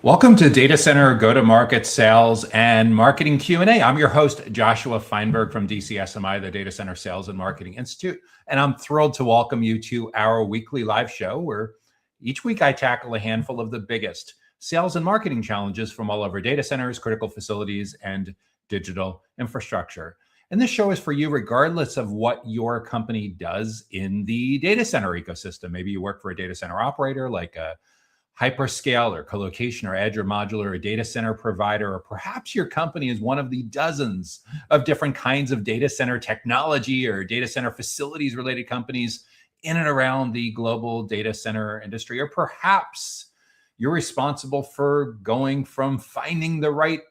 Welcome to Data Center Go-to-Market Sales and Marketing Q&A. I'm your host, Joshua Feinberg from DCSMI, the Data Center Sales and Marketing Institute, and I'm thrilled to welcome you to our weekly live show where each week I tackle a handful of the biggest sales and marketing challenges from all over data centers, critical facilities, and digital infrastructure. And this show is for you regardless of what your company does in the data center ecosystem. Maybe you work for a data center operator like a hyperscale or colocation or edge or modular or data center provider, or perhaps your company is one of the dozens of different kinds of data center technology or data center facilities related companies in and around the global data center industry. Or perhaps you're responsible for going from finding the right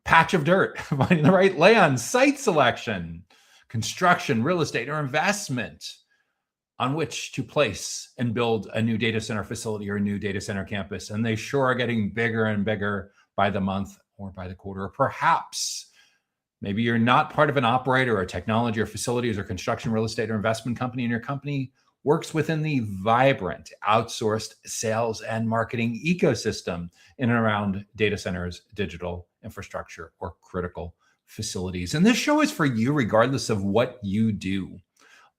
patch of dirt, finding the right land, site selection, construction, real estate, or investment on which to place and build a new data center facility or a new data center campus. And they sure are getting bigger and bigger by the month or by the quarter. Or perhaps maybe you're not part of an operator or technology or facilities or construction, real estate, or investment company, and your company works within the vibrant outsourced sales and marketing ecosystem in and around data centers, digital infrastructure, or critical facilities. And this show is for you regardless of what you do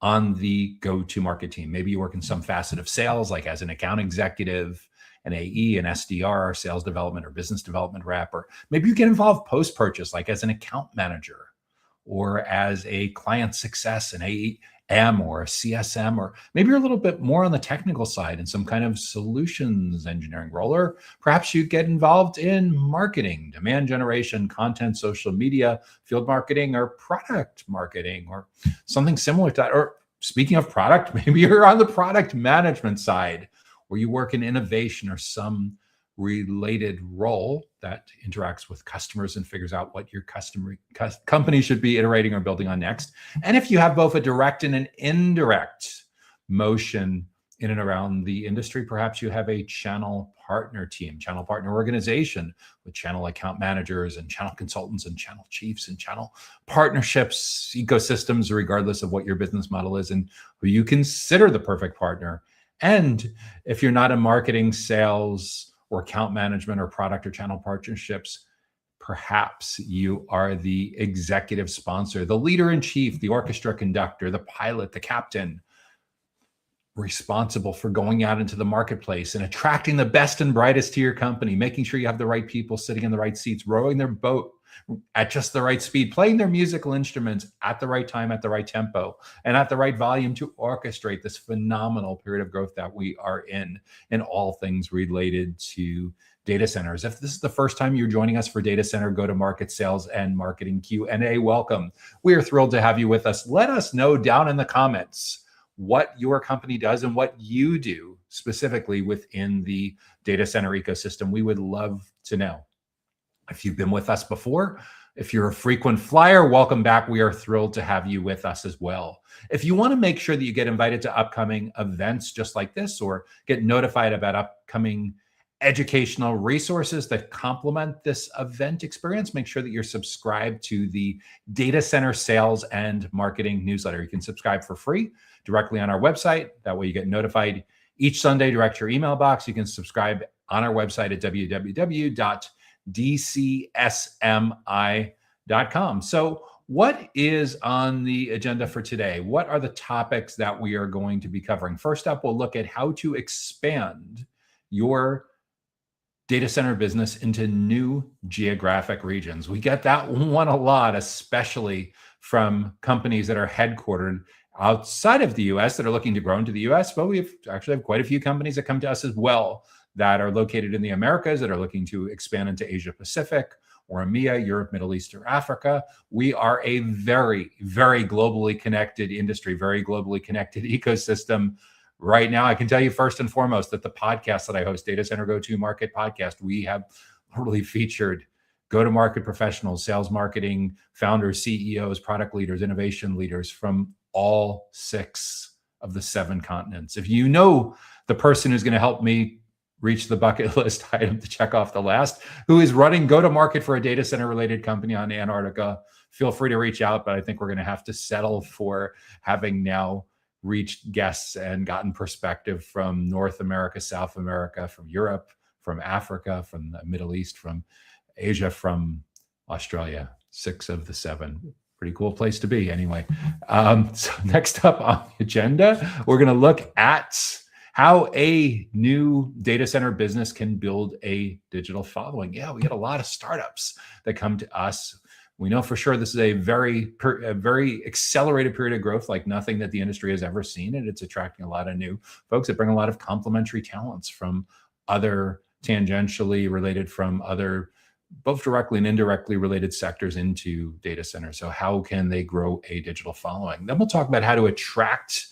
on the go-to-market team. Maybe you work in some facet of sales, like as an account executive, an AE, an SDR, sales development or business development rep, or maybe you get involved post-purchase, like as an account manager, or as a client success, an AM or a CSM, or maybe you're a little bit more on the technical side in some kind of solutions engineering role, or perhaps you get involved in marketing, demand generation, content, social media, field marketing, or product marketing, or something similar to that. Or speaking of product, maybe you're on the product management side, where you work in innovation or some related role that interacts with customers and figures out what your company should be iterating or building on next. And if you have both a direct and an indirect motion in and around the industry, perhaps you have a channel partner team, channel partner organization with channel account managers and channel consultants and channel chiefs and channel partnerships, ecosystems, regardless of what your business model is and who you consider the perfect partner. And if you're not in marketing, sales, or account management, or product or channel partnerships, perhaps you are the executive sponsor, the leader in chief, the orchestra conductor, the pilot, the captain, responsible for going out into the marketplace and attracting the best and brightest to your company, making sure you have the right people sitting in the right seats, rowing their boat at just the right speed, playing their musical instruments at the right time, at the right tempo, and at the right volume to orchestrate this phenomenal period of growth that we are in all things related to data centers. If this is the first time you're joining us for Data Center Go-to-Market Sales and Marketing Q&A, welcome. We are thrilled to have you with us. Let us know down in the comments what your company does and what you do specifically within the data center ecosystem. We would love to know. If you've been with us before, if you're a frequent flyer, welcome back. We are thrilled to have you with us as well. If you want to make sure that you get invited to upcoming events just like this, or get notified about upcoming educational resources that complement this event experience, make sure that you're subscribed to the Data Center Sales and Marketing newsletter. You can subscribe for free directly on our website. That way you get notified each Sunday direct to your email box. You can subscribe on our website at www.dcsmi.com. So what is on the agenda for today? What are the topics that we are going to be covering? First up, we'll look at how to expand your data center business into new geographic regions. We get that one a lot, especially from companies that are headquartered outside of the US that are looking to grow into the US, but we actually have quite a few companies that come to us as well that are located in the Americas that are looking to expand into Asia Pacific or EMEA, Europe, Middle East, or Africa. We are a very, very globally connected industry, very globally connected ecosystem. Right now, I can tell you first and foremost that the podcast that I host, Data Center Go-to-Market Podcast, we have literally featured go-to-market professionals, sales marketing founders, CEOs, product leaders, innovation leaders from all 6 of the 7 continents. If you know the person who's going to help me reach the bucket list item to check off the last, who is running go-to-market for a data center related company on Antarctica, feel free to reach out. But I think we're going to have to settle for having now reached guests and gotten perspective from North America, South America, from Europe, from Africa, from the Middle East, from Asia, from Australia. 6 of the 7. Pretty cool place to be anyway. So next up on the agenda, we're going to look at how a new data center business can build a digital following. Yeah, we get a lot of startups that come to us. We know for sure this is a very accelerated period of growth like nothing that the industry has ever seen. And it's attracting a lot of new folks that bring a lot of complementary talents from other tangentially related, from other both directly and indirectly related sectors into data centers. So how can they grow a digital following? Then we'll talk about how to attract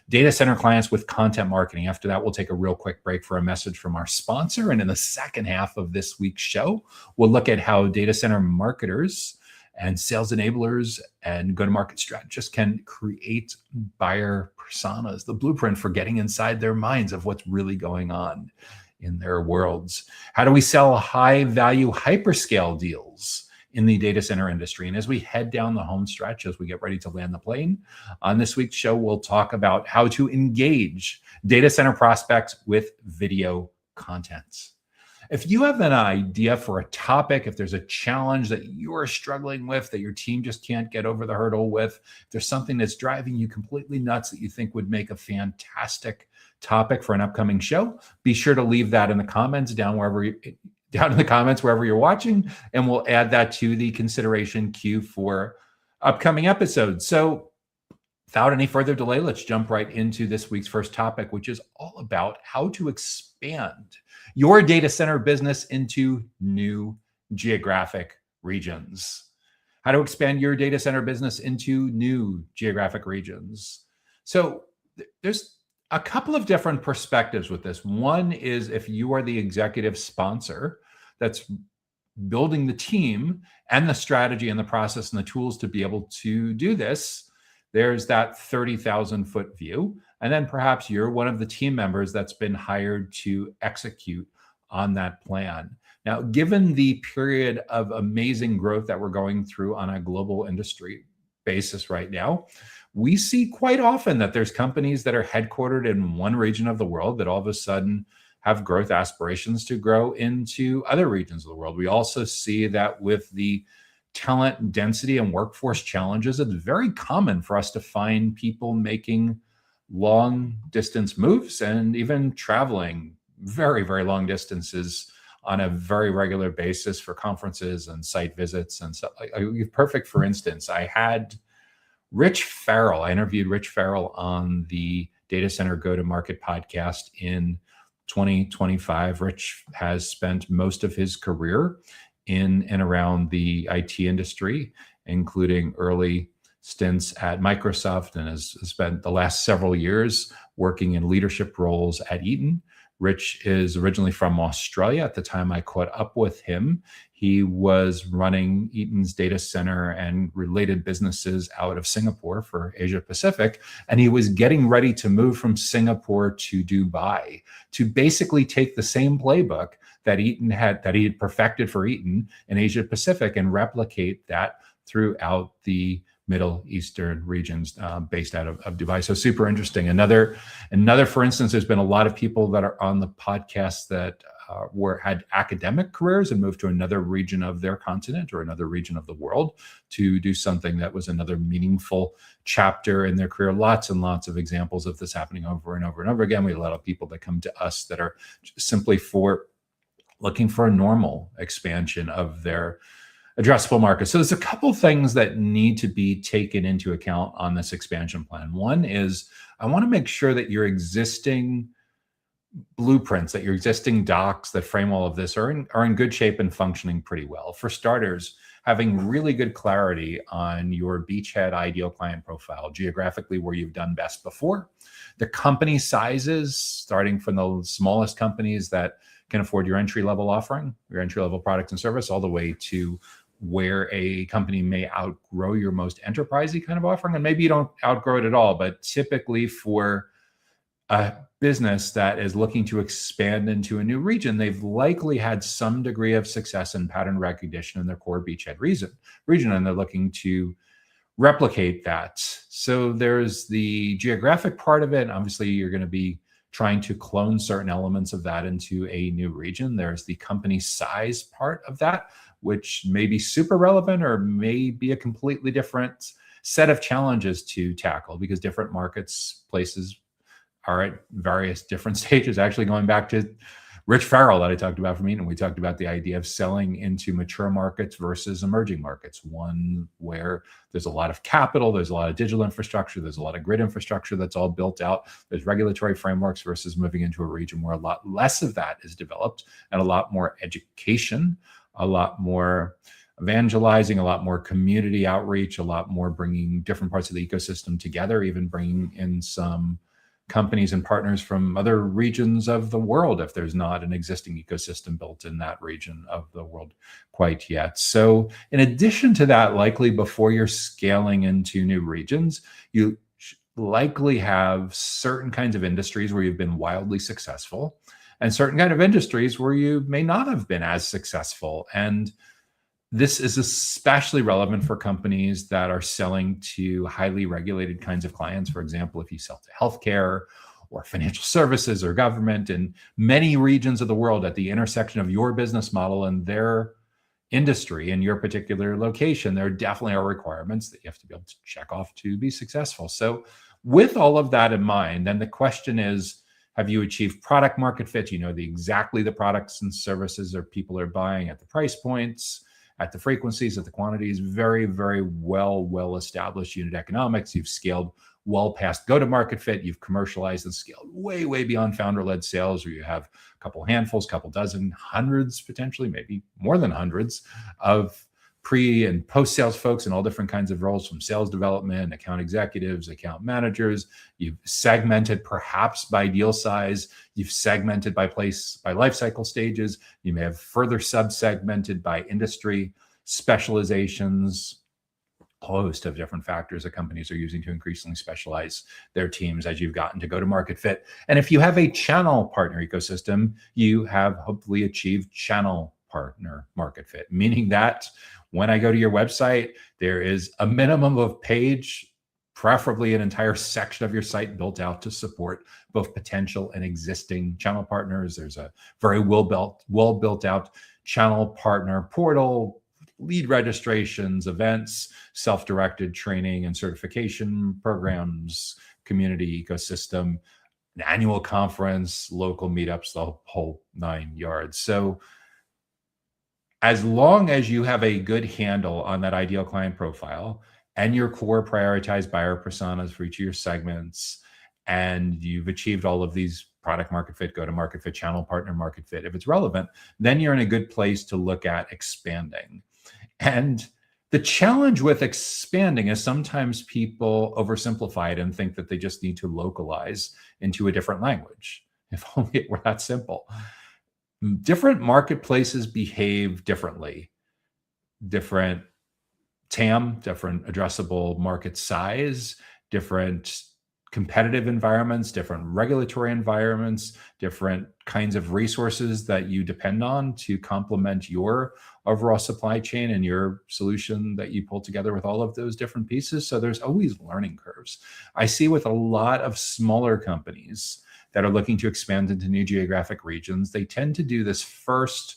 data center clients with content marketing. After that, we'll take a real quick break for a message from our sponsor. And in the second half of this week's show, we'll look at how data center marketers and sales enablers and go-to-market strategists can create buyer personas, the blueprint for getting inside their minds of what's really going on in their worlds. How do we sell high-value hyperscale deals in the data center industry? And as we head down the home stretch, as we get ready to land the plane, on this week's show, we'll talk about how to engage data center prospects with video content. If you have an idea for a topic, if there's a challenge that you are struggling with, that your team just can't get over the hurdle with, if there's something that's driving you completely nuts that you think would make a fantastic topic for an upcoming show, be sure to leave that in the comments down in the comments wherever you're watching, and we'll add that to the consideration queue for upcoming episodes. So without any further delay, let's jump right into this week's first topic, which is all about how to expand your data center business into new geographic regions. How to expand your data center business into new geographic regions. So there's a couple of different perspectives with this. One is if you are the executive sponsor that's building the team and the strategy and the process and the tools to be able to do this, there's that 30,000 foot view. And then perhaps you're one of the team members that's been hired to execute on that plan. Now, given the period of amazing growth that we're going through on a global industry basis right now, we see quite often that there's companies that are headquartered in one region of the world that all of a sudden have growth aspirations to grow into other regions of the world. We also see that with the talent density and workforce challenges, it's very common for us to find people making long distance moves and even traveling very, very long distances on a very regular basis for conferences and site visits. And so perfect, for instance, I had Rich Farrell. I interviewed Rich Farrell on the Data Center Go-to-Market podcast in 2025. Rich has spent most of his career in and around the IT industry, including early stints at Microsoft, and has spent the last several years working in leadership roles at Eaton. Rich is originally from Australia. At the time I caught up with him, he was running Eaton's data center and related businesses out of Singapore for Asia Pacific. And he was getting ready to move from Singapore to Dubai to basically take the same playbook that he had perfected for Eaton in Asia Pacific and replicate that throughout the Middle Eastern regions based out of Dubai. So super interesting. Another, for instance, there's been a lot of people that are on the podcast that had academic careers and moved to another region of their continent or another region of the world to do something that was another meaningful chapter in their career. Lots and lots of examples of this happening over and over and over again. We have a lot of people that come to us that are simply looking for a normal expansion of their addressable market. So there's a couple things that need to be taken into account on this expansion plan. One is I want to make sure that your existing blueprints, that your existing docs that frame all of this are in good shape and functioning pretty well. For starters, having really good clarity on your beachhead ideal client profile, geographically where you've done best before, the company sizes, starting from the smallest companies that can afford your entry-level offering, your entry-level product and service, all the way to where a company may outgrow your most enterprisey kind of offering. And maybe you don't outgrow it at all, but typically for a business that is looking to expand into a new region, they've likely had some degree of success in pattern recognition in their core beachhead region, and they're looking to replicate that. So there's the geographic part of it. Obviously, you're going to be trying to clone certain elements of that into a new region. There's the company size part of that, which may be super relevant or may be a completely different set of challenges to tackle, because different markets, places are at various different stages. Actually, going back to Rich Farrell that I talked about from Eaton, we talked about the idea of selling into mature markets versus emerging markets, one where there's a lot of capital, there's a lot of digital infrastructure, there's a lot of grid infrastructure that's all built out, there's regulatory frameworks, versus moving into a region where a lot less of that is developed and a lot more education, a lot more evangelizing, a lot more community outreach, a lot more bringing different parts of the ecosystem together, even bringing in some companies and partners from other regions of the world if there's not an existing ecosystem built in that region of the world quite yet. So in addition to that, likely before you're scaling into new regions, you likely have certain kinds of industries where you've been wildly successful and certain kind of industries where you may not have been as successful. And this is especially relevant for companies that are selling to highly regulated kinds of clients. For example, if you sell to healthcare or financial services or government, in many regions of the world at the intersection of your business model and their industry in your particular location, there definitely are requirements that you have to be able to check off to be successful. So with all of that in mind, then the question is, have you achieved product market fit? You know exactly the products and services or people are buying at the price points, at the frequencies, at the quantities, very, very well established unit economics. You've scaled well past go-to-market fit. You've commercialized and scaled way, way beyond founder-led sales, where you have a couple handfuls, couple dozen, hundreds, potentially, maybe more than hundreds of pre and post-sales folks in all different kinds of roles, from sales development, account executives, account managers. You've segmented perhaps by deal size. You've segmented by place, by life cycle stages. You may have further sub-segmented by industry specializations, a host of different factors that companies are using to increasingly specialize their teams as you've gotten to go-to-market fit. And if you have a channel partner ecosystem, you have hopefully achieved channel partner market fit, meaning that when I go to your website, there is a minimum of page, preferably an entire section of your site built out to support both potential and existing channel partners. There's a very well built out channel partner portal, lead registrations, events, self-directed training and certification programs, community ecosystem, an annual conference, local meetups, the whole 9 yards. So as long as you have a good handle on that ideal client profile and your core prioritized buyer personas for each of your segments, and you've achieved all of these product market fit, go-to-market fit, channel partner market fit, if it's relevant, then you're in a good place to look at expanding. And the challenge with expanding is sometimes people oversimplify it and think that they just need to localize into a different language. If only it were that simple. Different marketplaces behave differently. Different TAM, different addressable market size, different competitive environments, different regulatory environments, different kinds of resources that you depend on to complement your overall supply chain and your solution that you pull together with all of those different pieces. So there's always learning curves. I see with a lot of smaller companies that are looking to expand into new geographic regions, they tend to do this first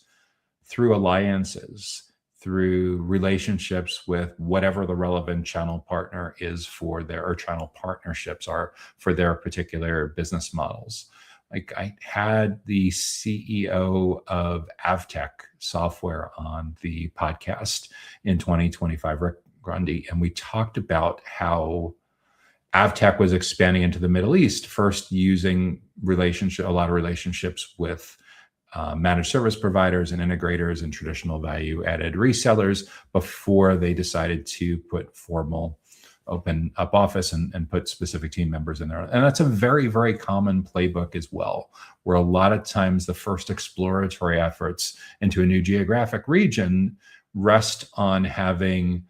through alliances, through relationships with whatever the relevant channel partner is for their, or channel partnerships are for their particular business models. Like I had the CEO of Avtech Software on the podcast in 2025, Rick Grundy, and we talked about how Avtech was expanding into the Middle East, first using a lot of relationships with managed service providers and integrators and traditional value-added resellers before they decided to put formal open up office and put specific team members in there. And that's a very, very common playbook as well, where a lot of times the first exploratory efforts into a new geographic region rest on having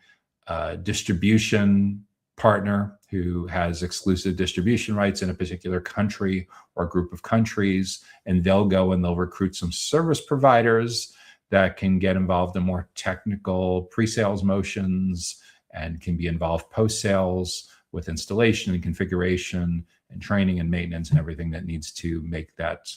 a distribution partner who has exclusive distribution rights in a particular country or group of countries, and they'll go and they'll recruit some service providers that can get involved in more technical pre-sales motions and can be involved post-sales with installation and configuration and training and maintenance and everything that needs to make that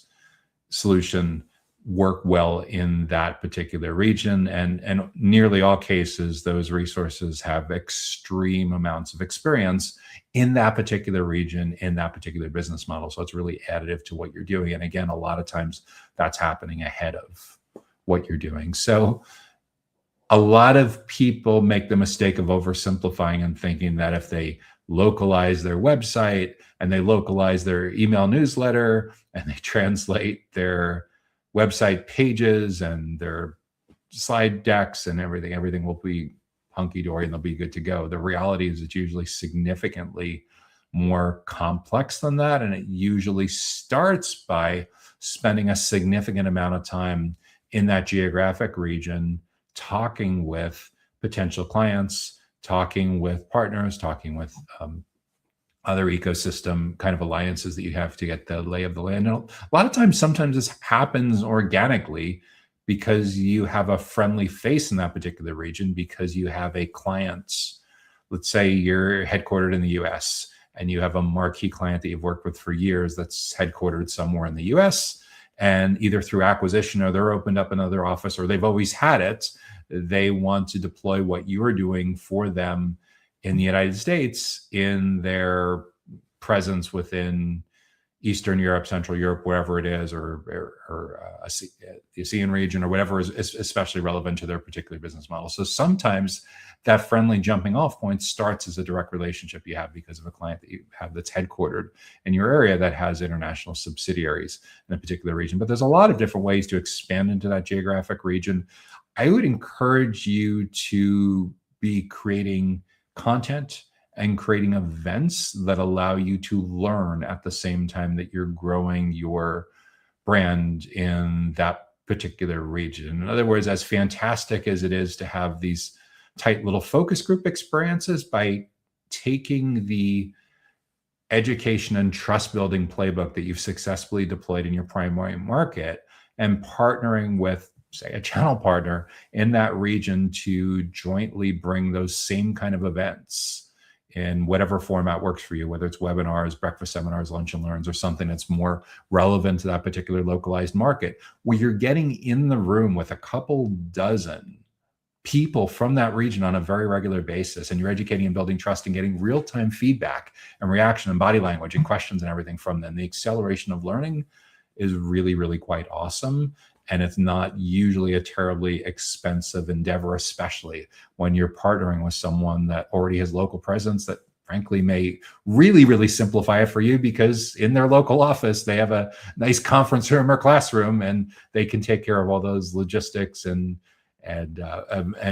solution work well in that particular region. And nearly all cases, those resources have extreme amounts of experience in that particular region, in that particular business model. So it's really additive to what you're doing. And again, a lot of times that's happening ahead of what you're doing. So a lot of people make the mistake of oversimplifying and thinking that if they localize their website and they localize their email newsletter and they translate their website pages and their slide decks and everything will be hunky-dory and they'll be good to go. The reality is it's usually significantly more complex than that. And it usually starts by spending a significant amount of time in that geographic region, talking with potential clients, talking with partners, talking with other ecosystem kind of alliances that you have to get the lay of the land. And a lot of times, sometimes this happens organically because you have a friendly face in that particular region, because you have a client. Let's say you're headquartered in the US and you have a marquee client that you've worked with for years that's headquartered somewhere in the US, and either through acquisition or they're opened up another office or they've always had it, they want to deploy what you're doing for them in the United States in their presence within Eastern Europe, Central Europe, wherever it is, or the ASEAN region, or whatever is especially relevant to their particular business model. So sometimes that friendly jumping off point starts as a direct relationship you have because of a client that you have that's headquartered in your area that has international subsidiaries in a particular region. But there's a lot of different ways to expand into that geographic region. I would encourage you to be creating content and creating events that allow you to learn at the same time that you're growing your brand in that particular region. In other words, as fantastic as it is to have these tight little focus group experiences, by taking the education and trust building playbook that you've successfully deployed in your primary market and partnering with, say, a channel partner in that region to jointly bring those same kind of events in whatever format works for you, whether it's webinars, breakfast seminars, lunch and learns, or something that's more relevant to that particular localized market, where you're getting in the room with a couple dozen people from that region on a very regular basis, and you're educating and building trust and getting real-time feedback and reaction and body language and questions and everything from them. The acceleration of learning is really, really quite awesome. And it's not usually a terribly expensive endeavor, especially when you're partnering with someone that already has local presence that frankly may really, really simplify it for you, because in their local office, they have a nice conference room or classroom and they can take care of all those logistics and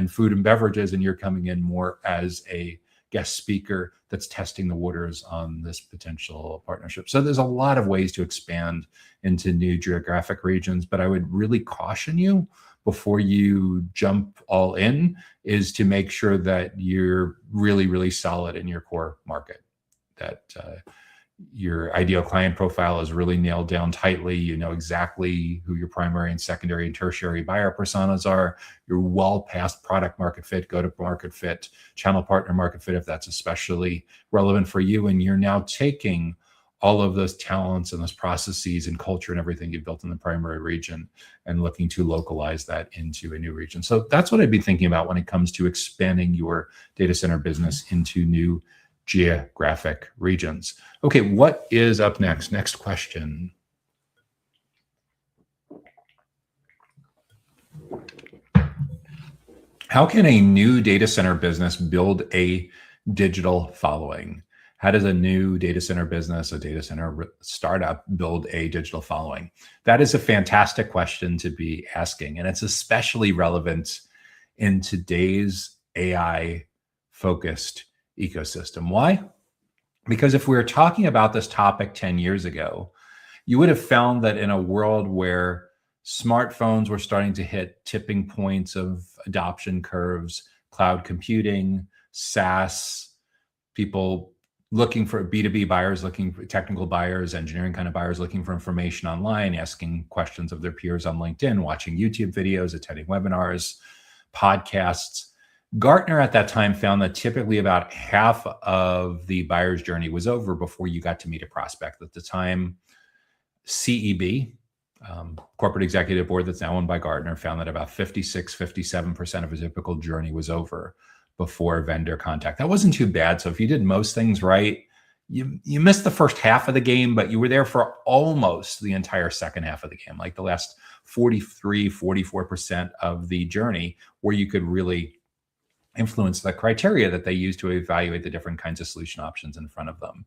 food and beverages. And you're coming in more as a guest speaker that's testing the waters on this potential partnership. So there's a lot of ways to expand into new geographic regions, but I would really caution you before you jump all in is to make sure that you're really, really solid in your core market, that your ideal client profile is really nailed down tightly. You know exactly who your primary and secondary and tertiary buyer personas are. You're well past product market fit, go to market fit, channel partner market fit, if that's especially relevant for you. And you're now taking all of those talents and those processes and culture and everything you've built in the primary region and looking to localize that into a new region. So that's what I'd be thinking about when it comes to expanding your data center business into new geographic regions. Okay, what is up next? Next question. How can a new data center business build a digital following? How does a new data center business, a data center startup, build a digital following? That is a fantastic question to be asking, and it's especially relevant in today's AI-focused ecosystem. Why? Because if we were talking about this topic 10 years ago, you would have found that in a world where smartphones were starting to hit tipping points of adoption curves, cloud computing, SaaS, people looking for B2B buyers, looking for technical buyers, engineering kind of buyers, looking for information online, asking questions of their peers on LinkedIn, watching YouTube videos, attending webinars, podcasts. Gartner at that time found that typically about half of the buyer's journey was over before you got to meet a prospect. At the time, CEB, Corporate Executive Board that's now owned by Gartner, found that about 57% of a typical journey was over before vendor contact. That wasn't too bad. So if you did most things right, you missed the first half of the game, but you were there for almost the entire second half of the game, like the last 44% of the journey, where you could really influence the criteria that they use to evaluate the different kinds of solution options in front of them.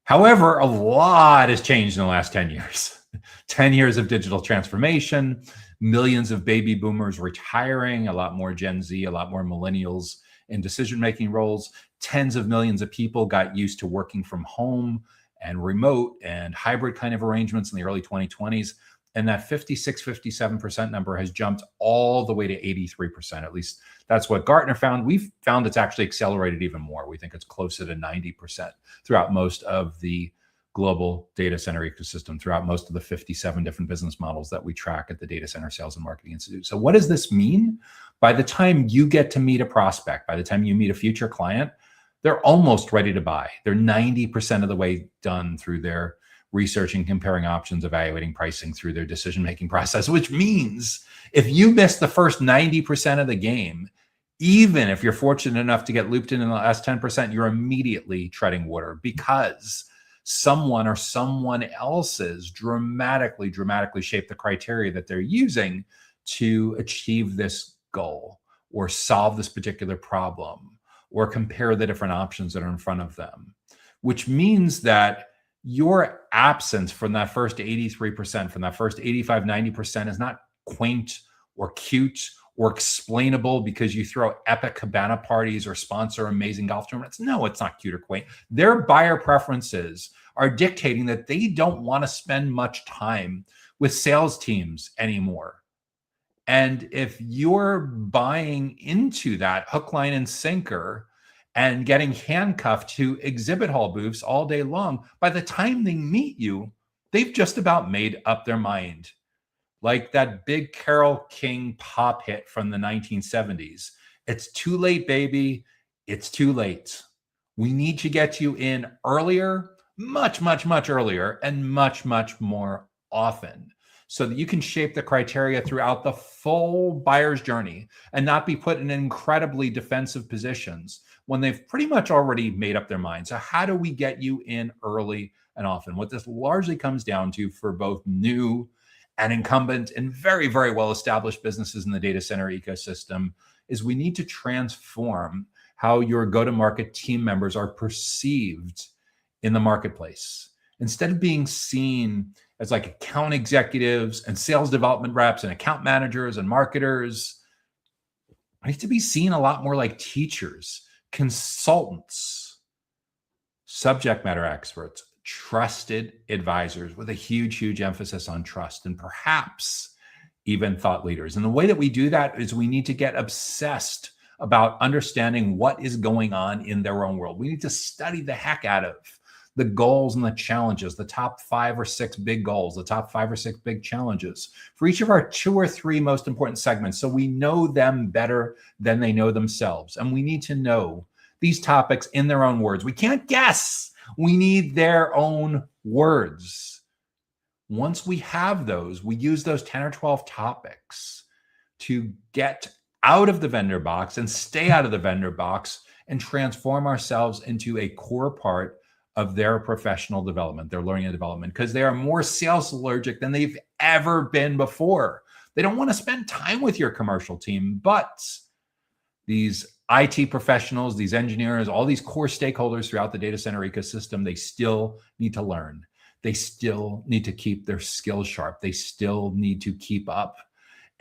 However, a lot has changed in the last 10 years. 10 years of digital transformation, millions of baby boomers retiring, a lot more Gen Z, a lot more millennials in decision-making roles. Tens of millions of people got used to working from home and remote and hybrid kind of arrangements in the early 2020s. And that 57% number has jumped all the way to 83%. At least that's what Gartner found. We've found it's actually accelerated even more. We think it's closer to 90% throughout most of the global data center ecosystem, throughout most of the 57 different business models that we track at the Data Center Sales and Marketing Institute. So what does this mean? By the time you get to meet a prospect, by the time you meet a future client, they're almost ready to buy. They're 90% of the way done through their researching, comparing options, evaluating pricing through their decision-making process, which means if you miss the first 90% of the game, even if you're fortunate enough to get looped in the last 10%, you're immediately treading water because someone or someone else's dramatically shape the criteria that they're using to achieve this goal or solve this particular problem or compare the different options that are in front of them, which means that your absence from that first 83%, from that first 85-90% is not quaint or cute or explainable because you throw epic cabana parties or sponsor amazing golf tournaments. No, it's not cute or quaint. Their buyer preferences are dictating that they don't want to spend much time with sales teams anymore. And if you're buying into that hook, line, and sinker and getting handcuffed to exhibit hall booths all day long, by the time they meet you, they've just about made up their mind. Like that big Carole King pop hit from the 1970s. It's too late, baby. It's too late. We need to get you in earlier, much earlier, and much more often, so that you can shape the criteria throughout the full buyer's journey and not be put in incredibly defensive positions when they've pretty much already made up their mind. So how do we get you in early and often? What this largely comes down to for both new and incumbent and very well-established businesses in the data center ecosystem is we need to transform how your go-to-market team members are perceived in the marketplace. Instead of being seen as like account executives and sales development reps and account managers and marketers, I need to be seen a lot more like teachers, consultants, subject matter experts, trusted advisors with a huge emphasis on trust, and perhaps even thought leaders. And the way that we do that is we need to get obsessed about understanding what is going on in their own world. We need to study the heck out of the goals and the challenges, the top 5 or 6 big goals, the top 5 or 6 big challenges for each of our 2 or 3 most important segments, so we know them better than they know themselves. And we need to know these topics in their own words. We can't guess. We need their own words. Once we have those, we use those 10 or 12 topics to get out of the vendor box and stay out of the vendor box and transform ourselves into a core part of their professional development, their learning and development, because they are more sales allergic than they've ever been before. They don't want to spend time with your commercial team, but these IT professionals, these engineers, all these core stakeholders throughout the data center ecosystem, they still need to learn. They still need to keep their skills sharp. They still need to keep up.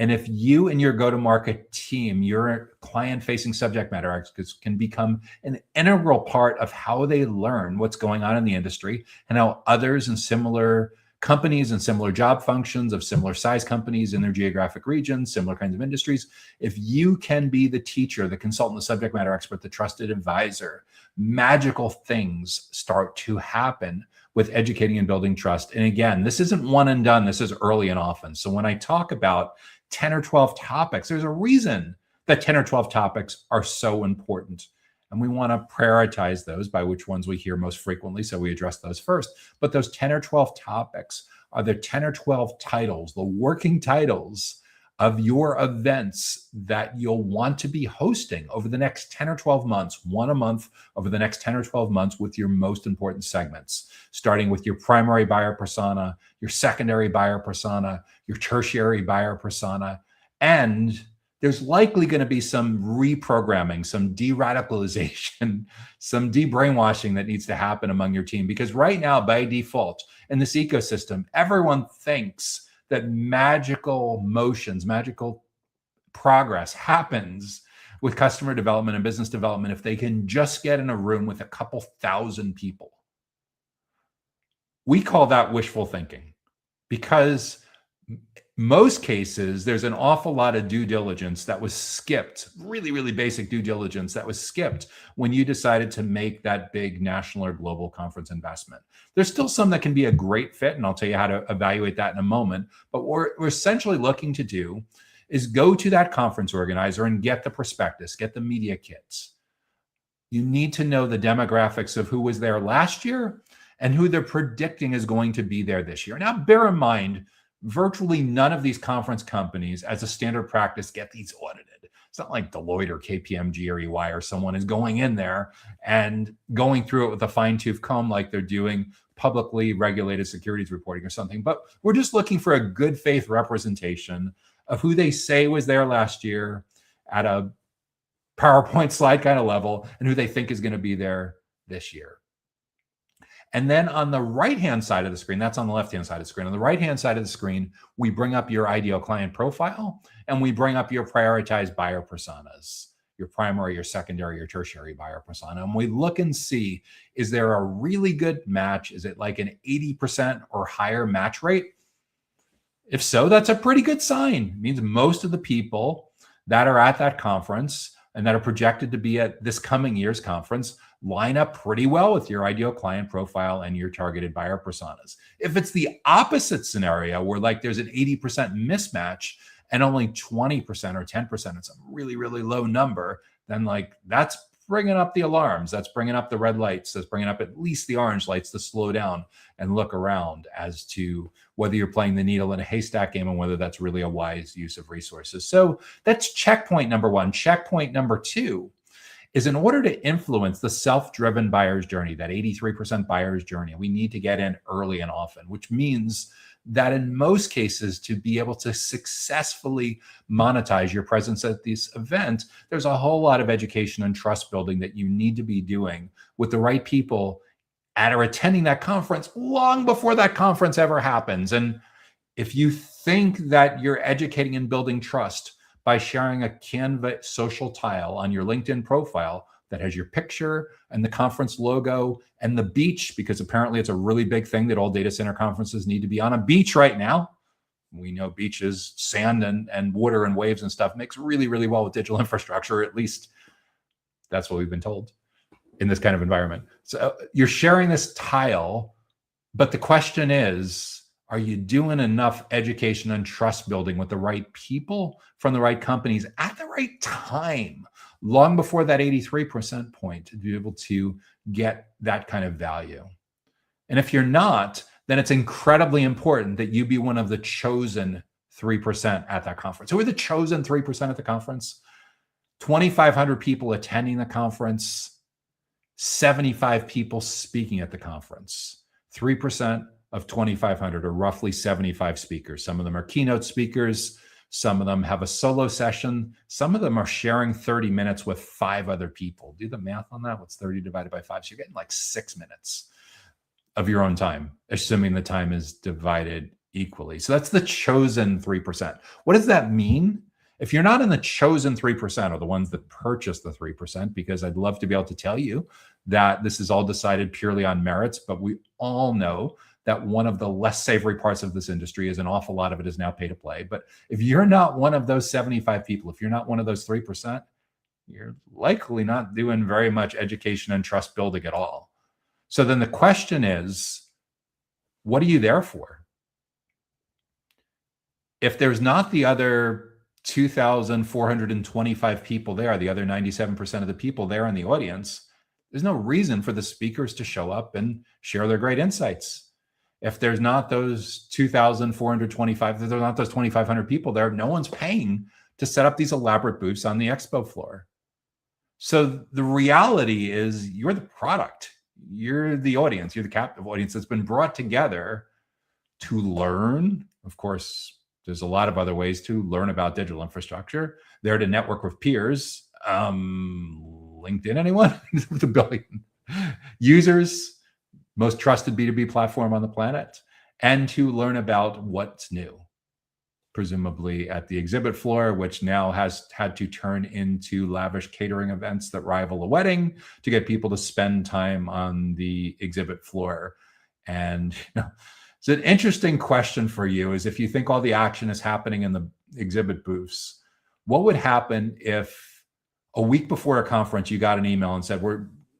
And if you and your go-to-market team, your client-facing subject matter experts, can become an integral part of how they learn what's going on in the industry and how others in similar companies and similar job functions of similar size companies in their geographic regions, similar kinds of industries, if you can be the teacher, the consultant, the subject matter expert, the trusted advisor, magical things start to happen with educating and building trust. And again, this isn't one and done. This is early and often. So when I talk about 10 or 12 topics, there's a reason that 10 or 12 topics are so important. And we want to prioritize those by which ones we hear most frequently. So we address those first. But those 10 or 12 topics are the 10 or 12 titles, the working titles of your events that you'll want to be hosting over the next 10 or 12 months, one a month over the next 10 or 12 months with your most important segments, starting with your primary buyer persona, your secondary buyer persona, your tertiary buyer persona. And there's likely going to be some reprogramming, some de-radicalization, some de-brainwashing that needs to happen among your team. Because right now, by default, in this ecosystem, everyone thinks that magical motions, magical progress happens with customer development and business development if they can just get in a room with a couple thousand people. We call that wishful thinking, because most cases, there's an awful lot of due diligence that was skipped, really, really basic due diligence that was skipped when you decided to make that big national or global conference investment. There's still some that can be a great fit, and I'll tell you how to evaluate that in a moment. But what we're essentially looking to do is go to that conference organizer and get the prospectus, get the media kits. You need to know the demographics of who was there last year and who they're predicting is going to be there this year. Now, bear in mind, virtually none of these conference companies, as a standard practice, get these audited. It's not like Deloitte or KPMG or EY or someone is going in there and going through it with a fine-tooth comb like they're doing publicly regulated securities reporting or something. But we're just looking for a good faith representation of who they say was there last year at a PowerPoint slide kind of level and who they think is going to be there this year. And then on the right-hand side of the screen, that's on the left-hand side of the screen. On the right-hand side of the screen, we bring up your ideal client profile and we bring up your prioritized buyer personas, your primary, your secondary, your tertiary buyer persona. And we look and see, is there a really good match? Is it like an 80% or higher match rate? If so, that's a pretty good sign. It means most of the people that are at that conference and that are projected to be at this coming year's conference line up pretty well with your ideal client profile and your targeted buyer personas. If it's the opposite scenario where like there's an 80% mismatch and only 20% or 10%, it's a really, really low number, then like that's bringing up the alarms. That's bringing up the red lights. That's bringing up at least the orange lights to slow down and look around as to whether you're playing the needle in a haystack game and whether that's really a wise use of resources. So that's checkpoint number one. Checkpoint number two is, in order to influence the self-driven buyer's journey, that 83% buyer's journey, we need to get in early and often, which means that in most cases, to be able to successfully monetize your presence at this event, there's a whole lot of education and trust building that you need to be doing with the right people at or attending that conference long before that conference ever happens. And if you think that you're educating and building trust by sharing a Canva social tile on your LinkedIn profile that has your picture and the conference logo and the beach, because apparently it's a really big thing that all data center conferences need to be on a beach right now. We know beaches, sand and water and waves and stuff mix really, really well with digital infrastructure. At least that's what we've been told in this kind of environment. So you're sharing this tile, but the question is, are you doing enough education and trust building with the right people from the right companies at the right time, long before that 83% point, to be able to get that kind of value? And if you're not, then it's incredibly important that you be one of the chosen 3% at that conference. Who are the chosen 3% at the conference? 2,500 people attending the conference, 75 people speaking at the conference. 3% of 2,500 are roughly 75 speakers. Some of them are keynote speakers. Some of them have a solo session. Some of them are sharing 30 minutes with 5 other people. Do the math on that. What's 30 divided by 5? So you're getting like 6 minutes of your own time, assuming the time is divided equally. So that's the chosen 3%. What does that mean? If you're not in the chosen 3%, or the ones that purchase the 3%, because I'd love to be able to tell you that this is all decided purely on merits, but we all know that one of the less savory parts of this industry is an awful lot of it is now pay to play. But if you're not one of those 75 people, if you're not one of those 3%, you're likely not doing very much education and trust building at all. So then the question is, what are you there for? If there's not the other 2,425 people there, the other 97% of the people there in the audience, there's no reason for the speakers to show up and share their great insights. If there's not those 2,425, if there's not those 2,500 people there, no one's paying to set up these elaborate booths on the expo floor. So the reality is you're the product. You're the audience. You're the captive audience that's been brought together to learn. Of course, there's a lot of other ways to learn about digital infrastructure. There to network with peers. LinkedIn, anyone? The billion users, most trusted B2B platform on the planet, and to learn about what's new, presumably at the exhibit floor, which now has had to turn into lavish catering events that rival a wedding to get people to spend time on the exhibit floor. And it's an interesting question for you is if you think all the action is happening in the exhibit booths, what would happen if a week before a conference, you got an email and said,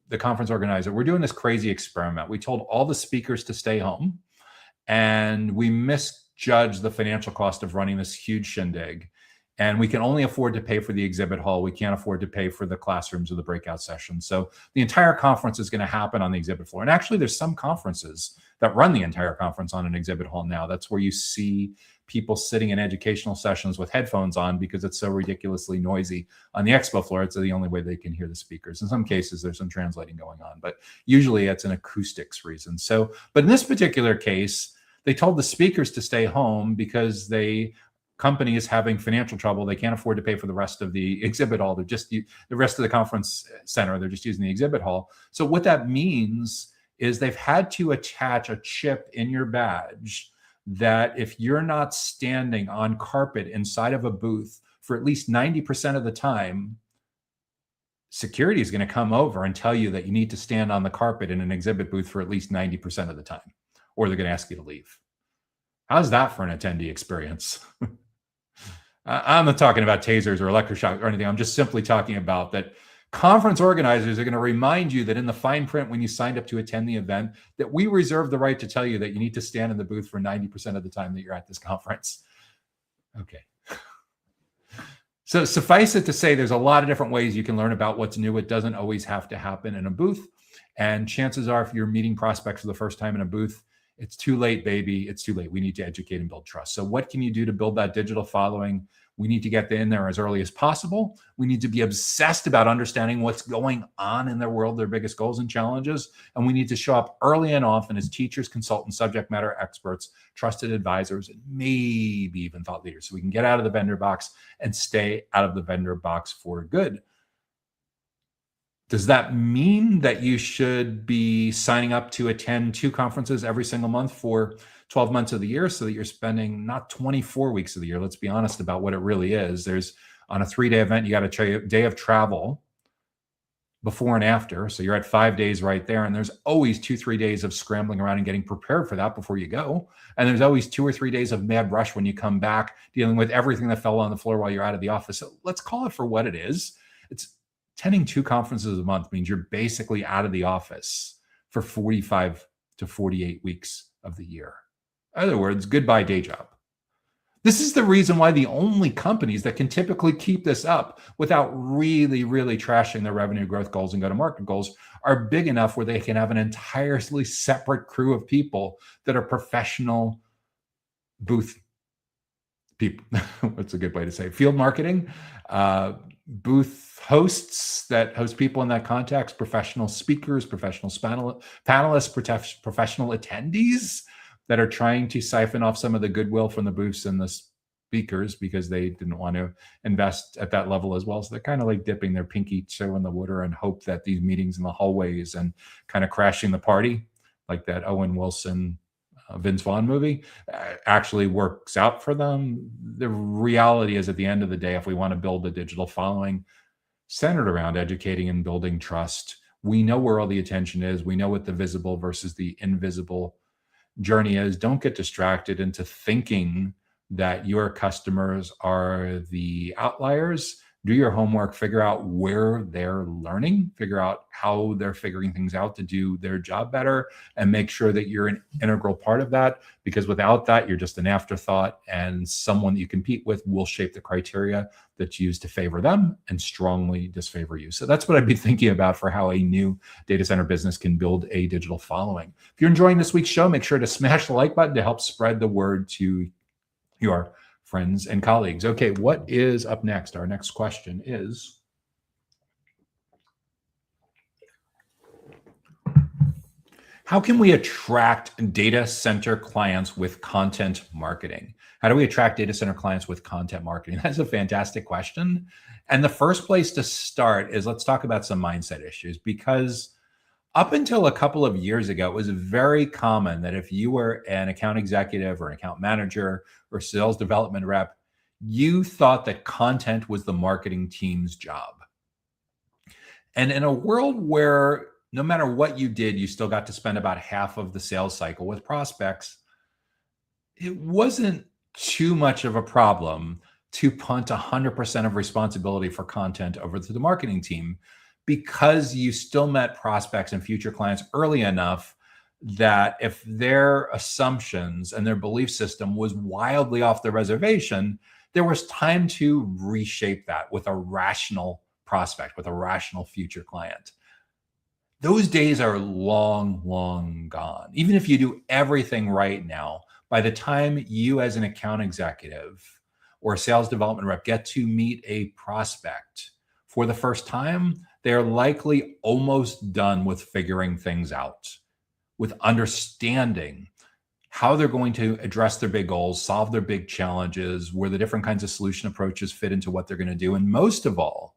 the conference organizer, we're doing this crazy experiment. We told all the speakers to stay home and we misjudged the financial cost of running this huge shindig. And we can only afford to pay for the exhibit hall. We can't afford to pay for the classrooms or the breakout sessions. So the entire conference is going to happen on the exhibit floor. And actually, there's some conferences that run the entire conference on an exhibit hall now. That's where you see people sitting in educational sessions with headphones on because it's so ridiculously noisy. On the expo floor, it's the only way they can hear the speakers. In some cases, there's some translating going on, but usually it's an acoustics reason. So, but in this particular case, they told the speakers to stay home because company is having financial trouble. They can't afford to pay for the rest of the exhibit hall. They're just the rest of the conference center. They're just using the exhibit hall. So what that means is they've had to attach a chip in your badge that if you're not standing on carpet inside of a booth for at least 90% of the time, security is going to come over and tell you that you need to stand on the carpet in an exhibit booth for at least 90% of the time, or they're going to ask you to leave. How's that for an attendee experience? I'm not talking about tasers or electroshock or anything. I'm just simply talking about that conference organizers are going to remind you that in the fine print when you signed up to attend the event, that we reserve the right to tell you that you need to stand in the booth for 90% of the time that you're at this conference. Okay. So suffice it to say, there's a lot of different ways you can learn about what's new. It doesn't always have to happen in a booth. And chances are, if you're meeting prospects for the first time in a booth, it's too late, baby. It's too late. We need to educate and build trust. So what can you do to build that digital following? We need to get in there as early as possible. We need to be obsessed about understanding what's going on in their world, their biggest goals and challenges. And we need to show up early and often as teachers, consultants, subject matter experts, trusted advisors, and maybe even thought leaders. So we can get out of the vendor box and stay out of the vendor box for good. Does that mean that you should be signing up to attend 2 conferences every single month for 12 months of the year so that you're spending not 24 weeks of the year? Let's be honest about what it really is. There's on a 3-day event, you got a day of travel before and after. So you're at 5 days right there. And there's always 2-3 days of scrambling around and getting prepared for that before you go. And there's always 2 or 3 days of mad rush when you come back, dealing with everything that fell on the floor while you're out of the office. So let's call it for what it is. It's attending 2 conferences a month means you're basically out of the office for 45 to 48 weeks of the year. In other words, goodbye day job. This is the reason why the only companies that can typically keep this up without really, really trashing their revenue growth goals and go-to-market goals are big enough where they can have an entirely separate crew of people that are professional booth people. What's a good way to say it? Field marketing, booth hosts that host people in that context, professional speakers, professional panelists, professional attendees that are trying to siphon off some of the goodwill from the booths and the speakers because they didn't want to invest at that level as well. So they're kind of like dipping their pinky toe in the water and hope that these meetings in the hallways and kind of crashing the party, like that Owen Wilson, Vince Vaughn movie, actually works out for them. The reality is, at the end of the day, if we want to build a digital following centered around educating and building trust, we know where all the attention is. We know what the visible versus the invisible journey is. Don't get distracted into thinking that your customers are the outliers. do your homework, figure out where they're learning, figure out how they're figuring things out to do their job better, and make sure that you're an integral part of that. Because without that, you're just an afterthought, and someone that you compete with will shape the criteria that's used to favor them and strongly disfavor you. So that's what I'd be thinking about for how a new data center business can build a digital following. If you're enjoying this week's show, make sure to smash the like button to help spread the word to your friends and colleagues. Okay, what is up next? Our next question is, how can we attract data center clients with content marketing? How do we attract data center clients with content marketing? That's a fantastic question. And the first place to start is, let's talk about some mindset issues, because up until a couple of years ago, it was very common that if you were an account executive or an account manager or sales development rep, you thought that content was the marketing team's job. And in a world where no matter what you did, you still got to spend about half of the sales cycle with prospects, it wasn't too much of a problem to punt 100% of responsibility for content over to the marketing team, because you still met prospects and future clients early enough that if their assumptions and their belief system was wildly off the reservation, there was time to reshape that with a rational prospect, with a rational future client. Those days are long, long gone. Even if you do everything right now, by the time you as an account executive or a sales development rep get to meet a prospect for the first time, they're likely almost done with figuring things out, with understanding how they're going to address their big goals, solve their big challenges, where the different kinds of solution approaches fit into what they're going to do. And most of all,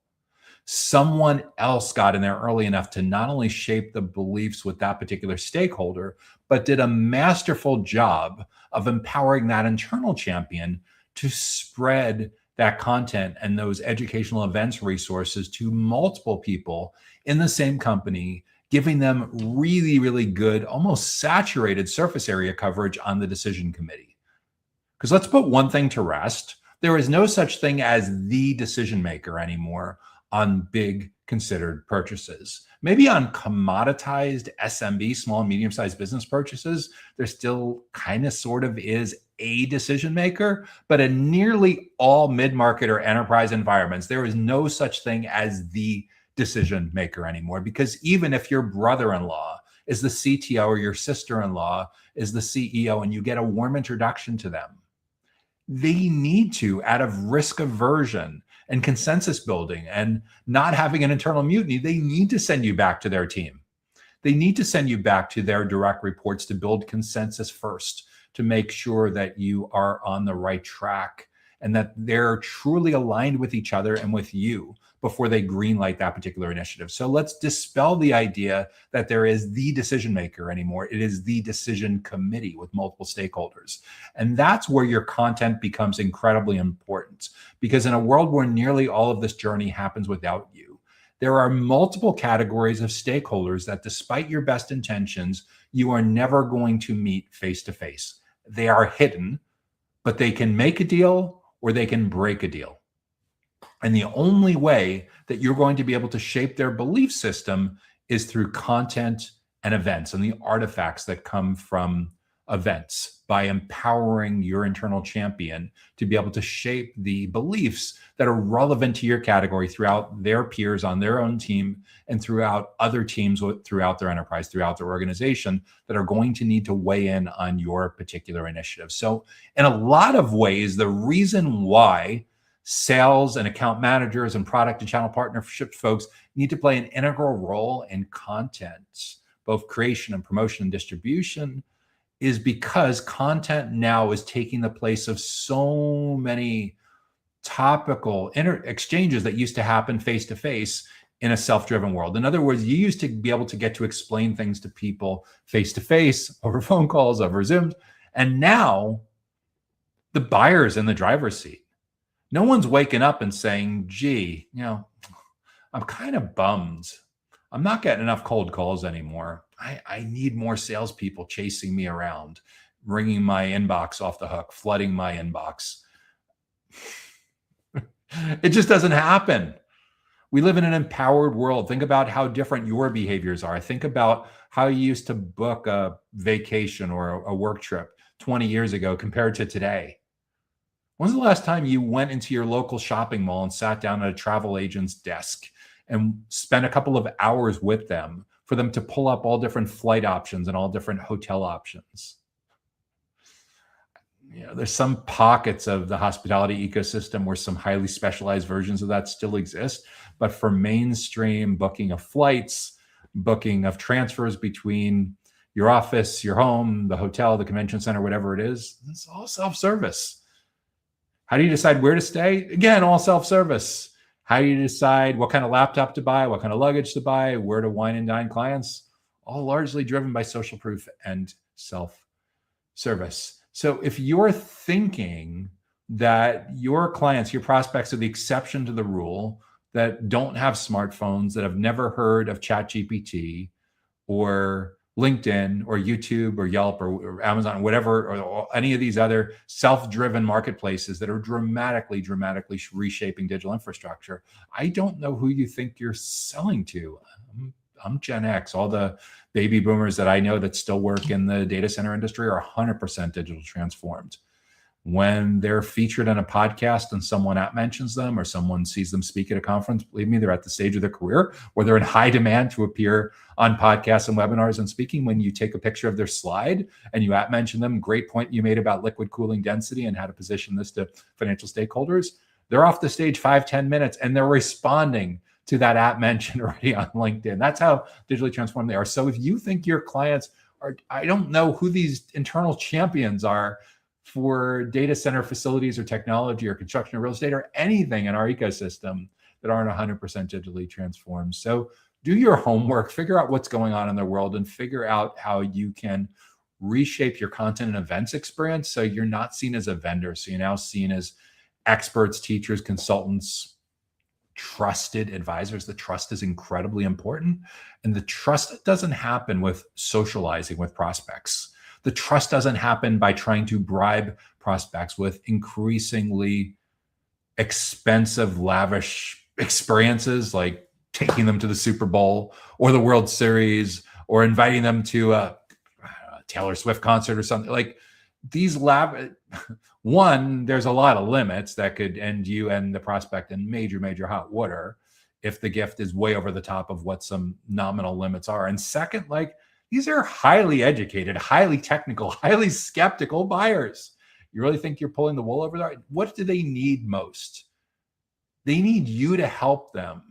someone else got in there early enough to not only shape the beliefs with that particular stakeholder, but did a masterful job of empowering that internal champion to spread that content and those educational events resources to multiple people in the same company, giving them really, really good, almost saturated surface area coverage on the decision committee. Because let's put one thing to rest. There is no such thing as the decision maker anymore on big considered purchases. Maybe on commoditized SMB, small and medium-sized business purchases, there still kind of sort of is a decision maker, but in nearly all mid-market or enterprise environments, there is no such thing as the decision maker anymore. Because even if your brother-in-law is the CTO or your sister-in-law is the CEO and you get a warm introduction to them, they need to, out of risk aversion and consensus building and not having an internal mutiny, they need to send you back to their team. They need to send you back to their direct reports to build consensus first, to make sure that you are on the right track and that they're truly aligned with each other and with you before they greenlight that particular initiative. So let's dispel the idea that there is the decision maker anymore. It is the decision committee with multiple stakeholders. And that's where your content becomes incredibly important, because in a world where nearly all of this journey happens without you, there are multiple categories of stakeholders that, despite your best intentions, you are never going to meet face to face. They are hidden, but they can make a deal or they can break a deal. And the only way that you're going to be able to shape their belief system is through content and events and the artifacts that come from events, by empowering your internal champion to be able to shape the beliefs that are relevant to your category throughout their peers on their own team and throughout other teams throughout their enterprise, throughout their organization, that are going to need to weigh in on your particular initiative. So in a lot of ways, the reason why sales and account managers and product and channel partnership folks need to play an integral role in content, both creation and promotion and distribution, is because content now is taking the place of so many topical exchanges that used to happen face-to-face in a self-driven world. In other words, you used to be able to get to explain things to people face-to-face, over phone calls, over Zoom. And now the buyer's in the driver's seat. No one's waking up and saying, gee, I'm kind of bummed. I'm not getting enough cold calls anymore. I need more salespeople chasing me around, ringing my inbox off the hook, flooding my inbox. It just doesn't happen. We live in an empowered world. Think about how different your behaviors are. Think about how you used to book a vacation or a work trip 20 years ago compared to today. When's the last time you went into your local shopping mall and sat down at a travel agent's desk and spent a couple of hours with them for them to pull up all different flight options and all different hotel options? There's some pockets of the hospitality ecosystem where some highly specialized versions of that still exist. But for mainstream booking of flights, booking of transfers between your office, your home, the hotel, the convention center, whatever it is, it's all self-service. How do you decide where to stay? Again, all self-service. How do you decide what kind of laptop to buy, what kind of luggage to buy, where to wine and dine clients? All largely driven by social proof and self-service. So if you're thinking that your clients, your prospects are the exception to the rule, that don't have smartphones, that have never heard of ChatGPT or LinkedIn or YouTube or Yelp or Amazon, whatever, or any of these other self-driven marketplaces that are dramatically reshaping digital infrastructure, I don't know who you think you're selling to. I'm Gen X. All the baby boomers that I know that still work in the data center industry are 100% digital transformed. When they're featured in a podcast and someone mentions them or someone sees them speak at a conference, believe me, they're at the stage of their career where they're in high demand to appear on podcasts and webinars and speaking. When you take a picture of their slide and you mention them, great point you made about liquid cooling density and how to position this to financial stakeholders, they're off the stage 5-10 minutes and they're responding to that mention already on LinkedIn. That's how digitally transformed they are. So if you think your clients are, I don't know who these internal champions are for data center facilities or technology or construction or real estate or anything in our ecosystem that aren't 100% digitally transformed. So do your homework, figure out what's going on in the world, and figure out how you can reshape your content and events experience so you're not seen as a vendor. So you're now seen as experts, teachers, consultants, trusted advisors. The trust is incredibly important. And the trust doesn't happen with socializing with prospects. The trust doesn't happen by trying to bribe prospects with increasingly expensive, lavish experiences like taking them to the Super Bowl or the World Series or inviting them to a Taylor Swift concert or something. Like these one, there's a lot of limits that could end you and the prospect in major hot water if the gift is way over the top of what some nominal limits are. And second, like these are highly educated, highly technical, highly skeptical buyers. You really think you're pulling the wool over there? What do they need most? They need you to help them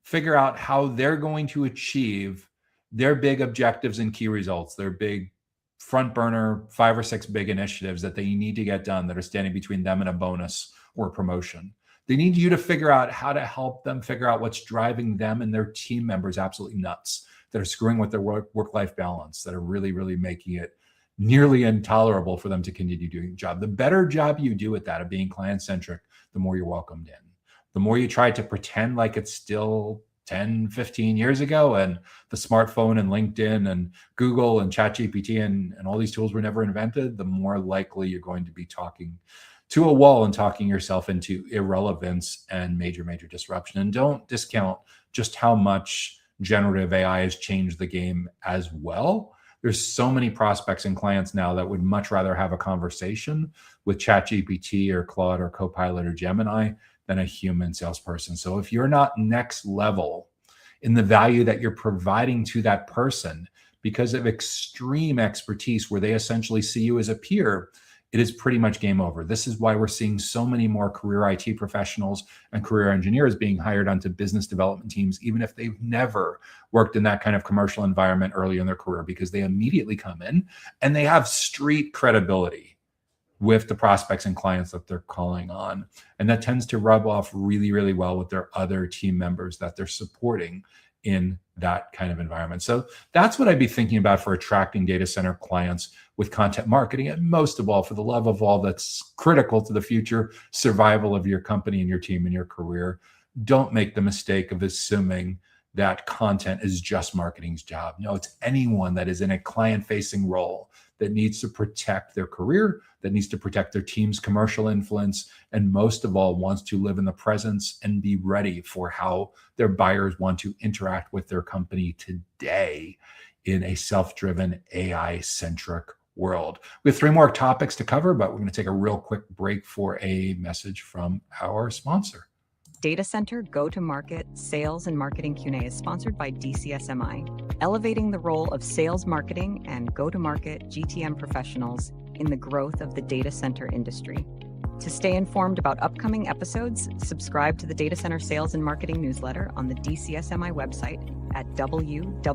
figure out how they're going to achieve their big objectives and key results, their big front burner 5 or 6 big initiatives that they need to get done that are standing between them and a bonus or a promotion. They need you to figure out how to help them figure out what's driving them and their team members absolutely nuts, that are screwing with their work-life balance, that are really making it nearly intolerable for them to continue doing the job. The better job you do at that of being client-centric, the more you're welcomed in. The more you try to pretend like it's still 10, 15 years ago and the smartphone and LinkedIn and Google and ChatGPT and all these tools were never invented, the more likely you're going to be talking to a wall and talking yourself into irrelevance and major disruption. And don't discount just how much generative AI has changed the game as well. There's so many prospects and clients now that would much rather have a conversation with ChatGPT or Claude or Copilot or Gemini than a human salesperson. So if you're not next level in the value that you're providing to that person because of extreme expertise where they essentially see you as a peer, it is pretty much game over. This is why we're seeing so many more career IT professionals and career engineers being hired onto business development teams, even if they've never worked in that kind of commercial environment early in their career, because they immediately come in and they have street credibility with the prospects and clients that they're calling on. And that tends to rub off really well with their other team members that they're supporting in that kind of environment. So that's what I'd be thinking about for attracting data center clients with content marketing. And most of all, for the love of all that's critical to the future survival of your company and your team and your career, don't make the mistake of assuming that content is just marketing's job. No, it's anyone that is in a client-facing role that needs to protect their career, that needs to protect their team's commercial influence, and most of all, wants to live in the presence and be ready for how their buyers want to interact with their company today in a self-driven, AI-centric world. We have 3 more topics to cover, but we're going to take a real quick break for a message from our sponsor. Data Center Go-to-Market Sales and Marketing Q&A is sponsored by DCSMI, elevating the role of sales, marketing, and go-to-market GTM professionals in the growth of the data center industry. To stay informed about upcoming episodes, subscribe to the Data Center Sales and Marketing newsletter on the DCSMI website at www.dcsmi.com.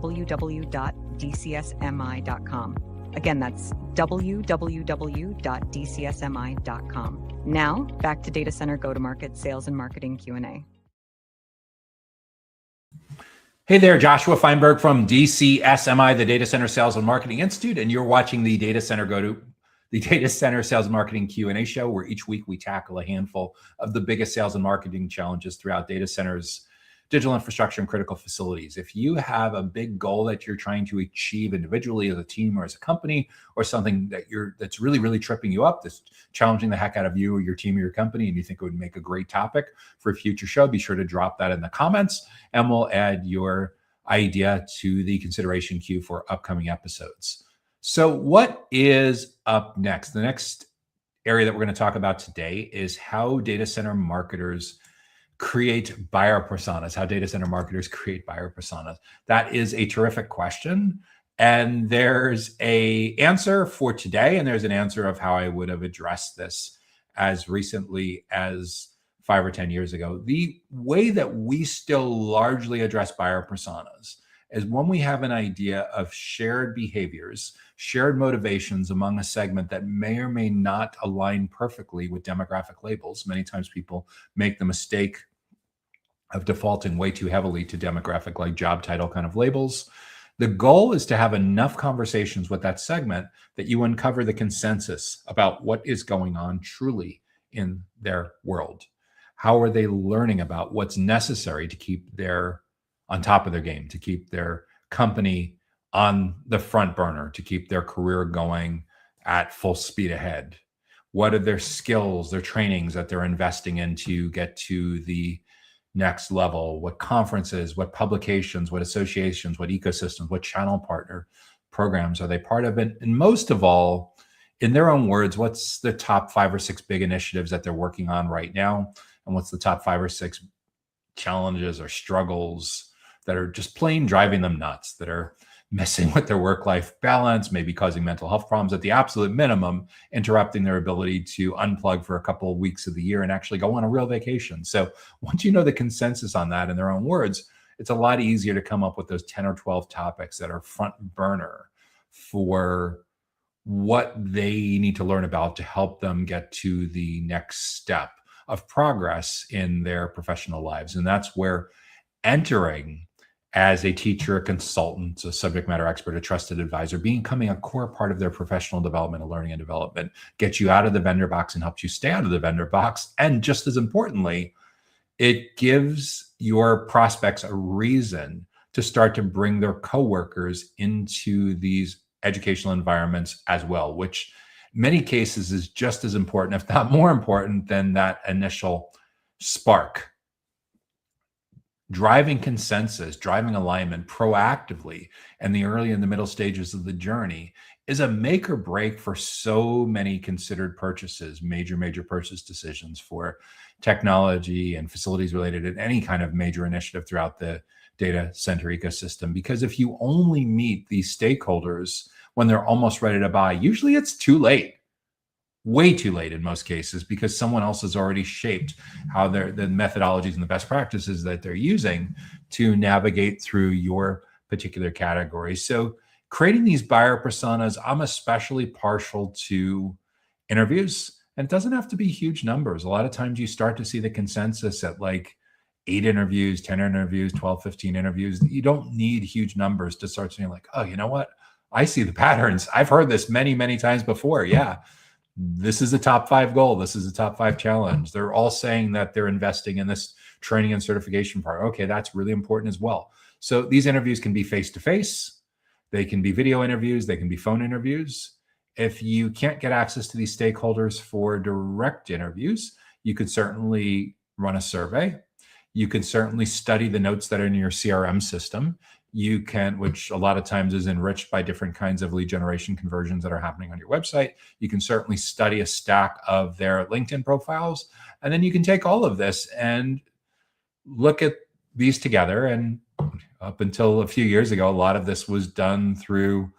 Again, that's www.dcsmi.com. Now, back to Data Center Go-to-Market Sales and Marketing Q&A. Hey there, Joshua Feinberg from DCSMI, the Data Center Sales and Marketing Institute, and you're watching the Data Center Sales and Marketing Q&A show, where each week we tackle a handful of the biggest sales and marketing challenges throughout data centers, digital infrastructure, and critical facilities. If you have a big goal that you're trying to achieve individually as a team or as a company, or something that's really tripping you up, that's challenging the heck out of you or your team or your company, and you think it would make a great topic for a future show, be sure to drop that in the comments and we'll add your idea to the consideration queue for upcoming episodes. So what is up next? The next area that we're going to talk about today is how data center marketers create buyer personas, how data center marketers create buyer personas. That is a terrific question. And there's an answer for today, and there's an answer of how I would have addressed this as recently as 5 or 10 years ago. The way that we still largely address buyer personas is when we have an idea of shared behaviors, shared motivations among a segment that may or may not align perfectly with demographic labels. Many times people make the mistake of defaulting way too heavily to demographic, like job title kind of labels. The goal is to have enough conversations with that segment that you uncover the consensus about what is going on truly in their world. How are they learning about what's necessary to keep on top of their game, to keep their company on the front burner, to keep their career going at full speed ahead? What are their skills, their trainings that they're investing in to get to the next level? What conferences, what publications, what associations, what ecosystems, what channel partner programs are they part of? And most of all, in their own words, what's the top 5 or 6 big initiatives that they're working on right now? And what's the top 5 or 6 challenges or struggles that are just plain driving them nuts, that are messing with their work-life balance, maybe causing mental health problems, at the absolute minimum, interrupting their ability to unplug for a couple of weeks of the year and actually go on a real vacation. So once you know the consensus on that in their own words, it's a lot easier to come up with those 10 or 12 topics that are front burner for what they need to learn about to help them get to the next step of progress in their professional lives. And that's where entering as a teacher, a consultant, a subject matter expert, a trusted advisor, becoming a core part of their professional development and learning and development, gets you out of the vendor box and helps you stay out of the vendor box. And just as importantly, it gives your prospects a reason to start to bring their coworkers into these educational environments as well, which in many cases is just as important, if not more important, than that initial spark. Driving consensus, driving alignment proactively in the early and the middle stages of the journey is a make or break for so many considered purchases, major purchase decisions for technology and facilities related to any kind of major initiative throughout the data center ecosystem. Because if you only meet these stakeholders when they're almost ready to buy, usually it's too late. Way too late in most cases, because someone else has already shaped how the methodologies and the best practices that they're using to navigate through your particular category. So creating these buyer personas, I'm especially partial to interviews, and it doesn't have to be huge numbers. A lot of times you start to see the consensus at like 8 interviews, 10 interviews, 12, 15 interviews. You don't need huge numbers to start saying like, oh, you know what? I see the patterns. I've heard this many times before. Yeah. This is a top 5 goal. This is a top 5 challenge. They're all saying that they're investing in this training and certification part. Okay, that's really important as well. So these interviews can be face-to-face. They can be video interviews. They can be phone interviews. If you can't get access to these stakeholders for direct interviews, you could certainly run a survey. You can certainly study the notes that are in your CRM system. You can, which a lot of times is enriched by different kinds of lead generation conversions that are happening on your website. You can certainly study a stack of their LinkedIn profiles. And then you can take all of this and look at these together. And up until a few years ago, a lot of this was done through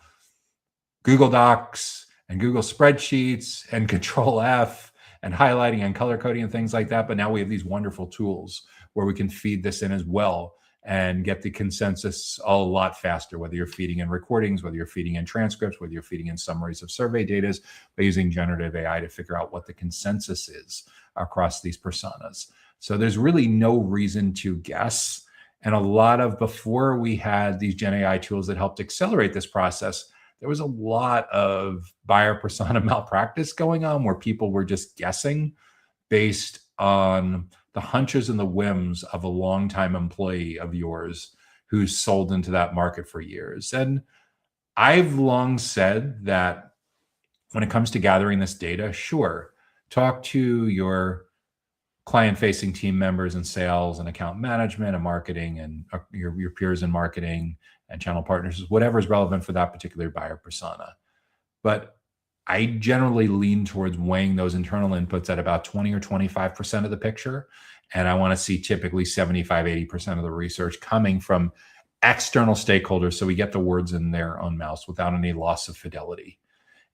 Google Docs and Google spreadsheets and Control F and highlighting and color coding and things like that. But now we have these wonderful tools where we can feed this in as well and get the consensus a lot faster, whether you're feeding in recordings, whether you're feeding in transcripts, whether you're feeding in summaries of survey data, by using generative AI to figure out what the consensus is across these personas. So there's really no reason to guess. And a lot of, before we had these Gen AI tools that helped accelerate this process, there was a lot of buyer persona malpractice going on where people were just guessing based on the hunches and the whims of a longtime employee of yours who's sold into that market for years. And I've long said that when it comes to gathering this data, sure, talk to your client-facing team members in sales and account management and marketing and your peers in marketing and channel partners, whatever is relevant for that particular buyer persona. But I generally lean towards weighing those internal inputs at about 20 or 25% of the picture. And I want to see typically 75, 80% of the research coming from external stakeholders, so we get the words in their own mouths without any loss of fidelity.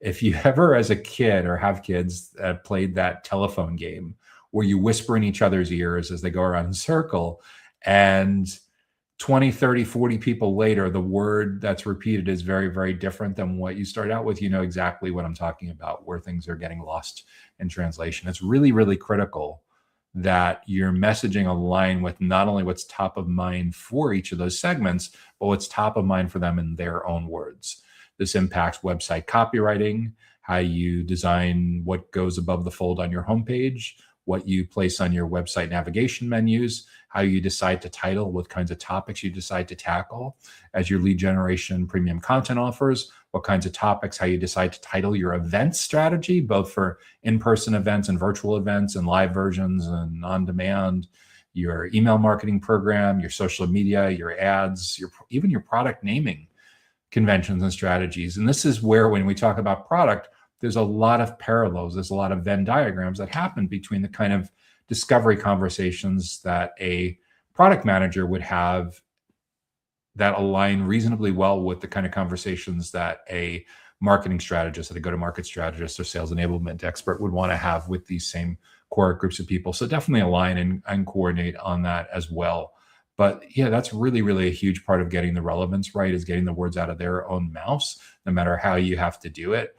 If you ever, as a kid or have kids, played that telephone game where you whisper in each other's ears as they go around in a circle, and 20, 30, 40 people later, the word that's repeated is very, very different than what you started out with, you know exactly what I'm talking about, where things are getting lost in translation. It's really, really critical that your messaging align with not only what's top of mind for each of those segments, but what's top of mind for them in their own words. This impacts website copywriting, how you design what goes above the fold on your homepage, what you place on your website navigation menus, how you decide to title, what kinds of topics you decide to tackle as your lead generation premium content offers, what kinds of topics, how you decide to title your event strategy, both for in-person events and virtual events and live versions and on-demand, your email marketing program, your social media, your ads, even your product naming conventions and strategies. And this is where, when we talk about product, there's a lot of parallels. There's a lot of Venn diagrams that happen between the kind of discovery conversations that a product manager would have that align reasonably well with the kind of conversations that a marketing strategist, that a go-to-market strategist or sales enablement expert would want to have with these same core groups of people. So definitely align and coordinate on that as well. But yeah, that's really, really a huge part of getting the relevance right, is getting the words out of their own mouths, no matter how you have to do it.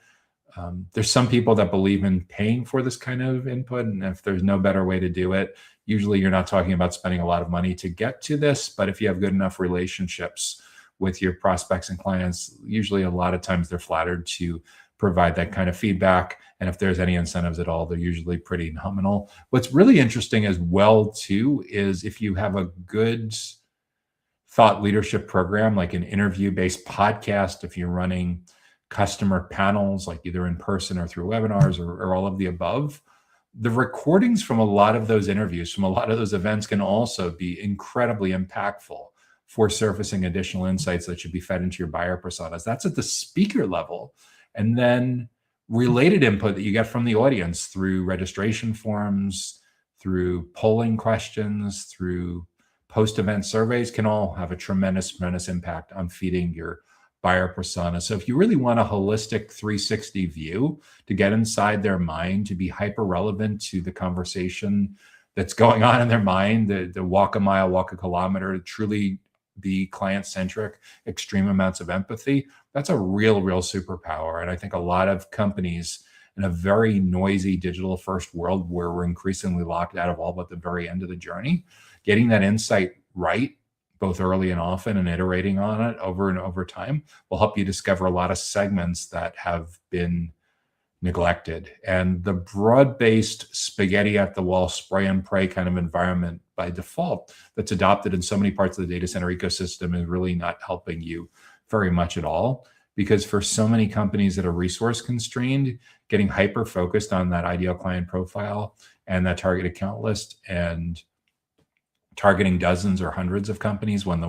There's some people that believe in paying for this kind of input. And if there's no better way to do it, usually you're not talking about spending a lot of money to get to this. But if you have good enough relationships with your prospects and clients, usually a lot of times they're flattered to provide that kind of feedback. And if there's any incentives at all, they're usually pretty nominal. What's really interesting as well, too, is if you have a good thought leadership program, like an interview-based podcast, if you're running customer panels, like either in person or through webinars or all of the above, the recordings from a lot of those interviews, from a lot of those events, can also be incredibly impactful for surfacing additional insights that should be fed into your buyer personas. That's at the speaker level. And then related input that you get from the audience through registration forms, through polling questions, through post-event surveys, can all have a tremendous impact on feeding your buyer persona. So if you really want a holistic 360 view to get inside their mind, to be hyper relevant to the conversation that's going on in their mind, the walk a mile, walk a kilometer, truly be client-centric, extreme amounts of empathy, that's a real superpower. And I think a lot of companies in a very noisy digital first world where we're increasingly locked out of all but the very end of the journey, getting that insight right, both early and often, and iterating on it over and over time, will help you discover a lot of segments that have been neglected. And the broad-based spaghetti at the wall, spray and pray kind of environment by default that's adopted in so many parts of the data center ecosystem is really not helping you very much at all. because for so many companies that are resource constrained, getting hyper focused on that ideal client profile and that target account list and targeting dozens or hundreds of companies when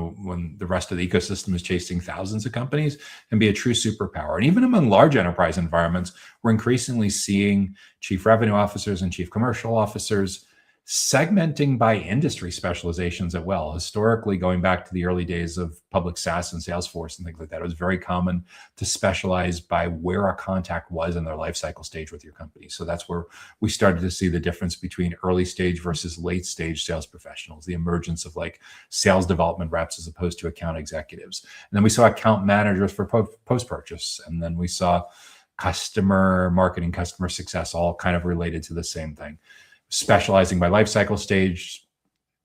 the rest of the ecosystem is chasing thousands of companies can be a true superpower. And even among large enterprise environments, we're increasingly seeing chief revenue officers and chief commercial officers segmenting by industry specializations as well. Historically, going back to the early days of public SaaS and Salesforce and things like that, it was very common to specialize by where a contact was in their life cycle stage with your company. So that's where we started to see the difference between early stage versus late stage sales professionals, the emergence of like sales development reps as opposed to account executives. And then we saw account managers for post-purchase. And then we saw customer marketing, customer success, all kind of related to the same thing. Specializing by life cycle stage,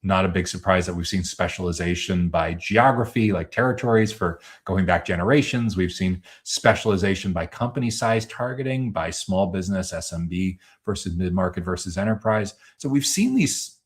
not a big surprise that we've seen specialization by geography, like territories for going back generations. We've seen specialization by company size targeting, by small business, SMB versus mid-market versus enterprise. So we've seen these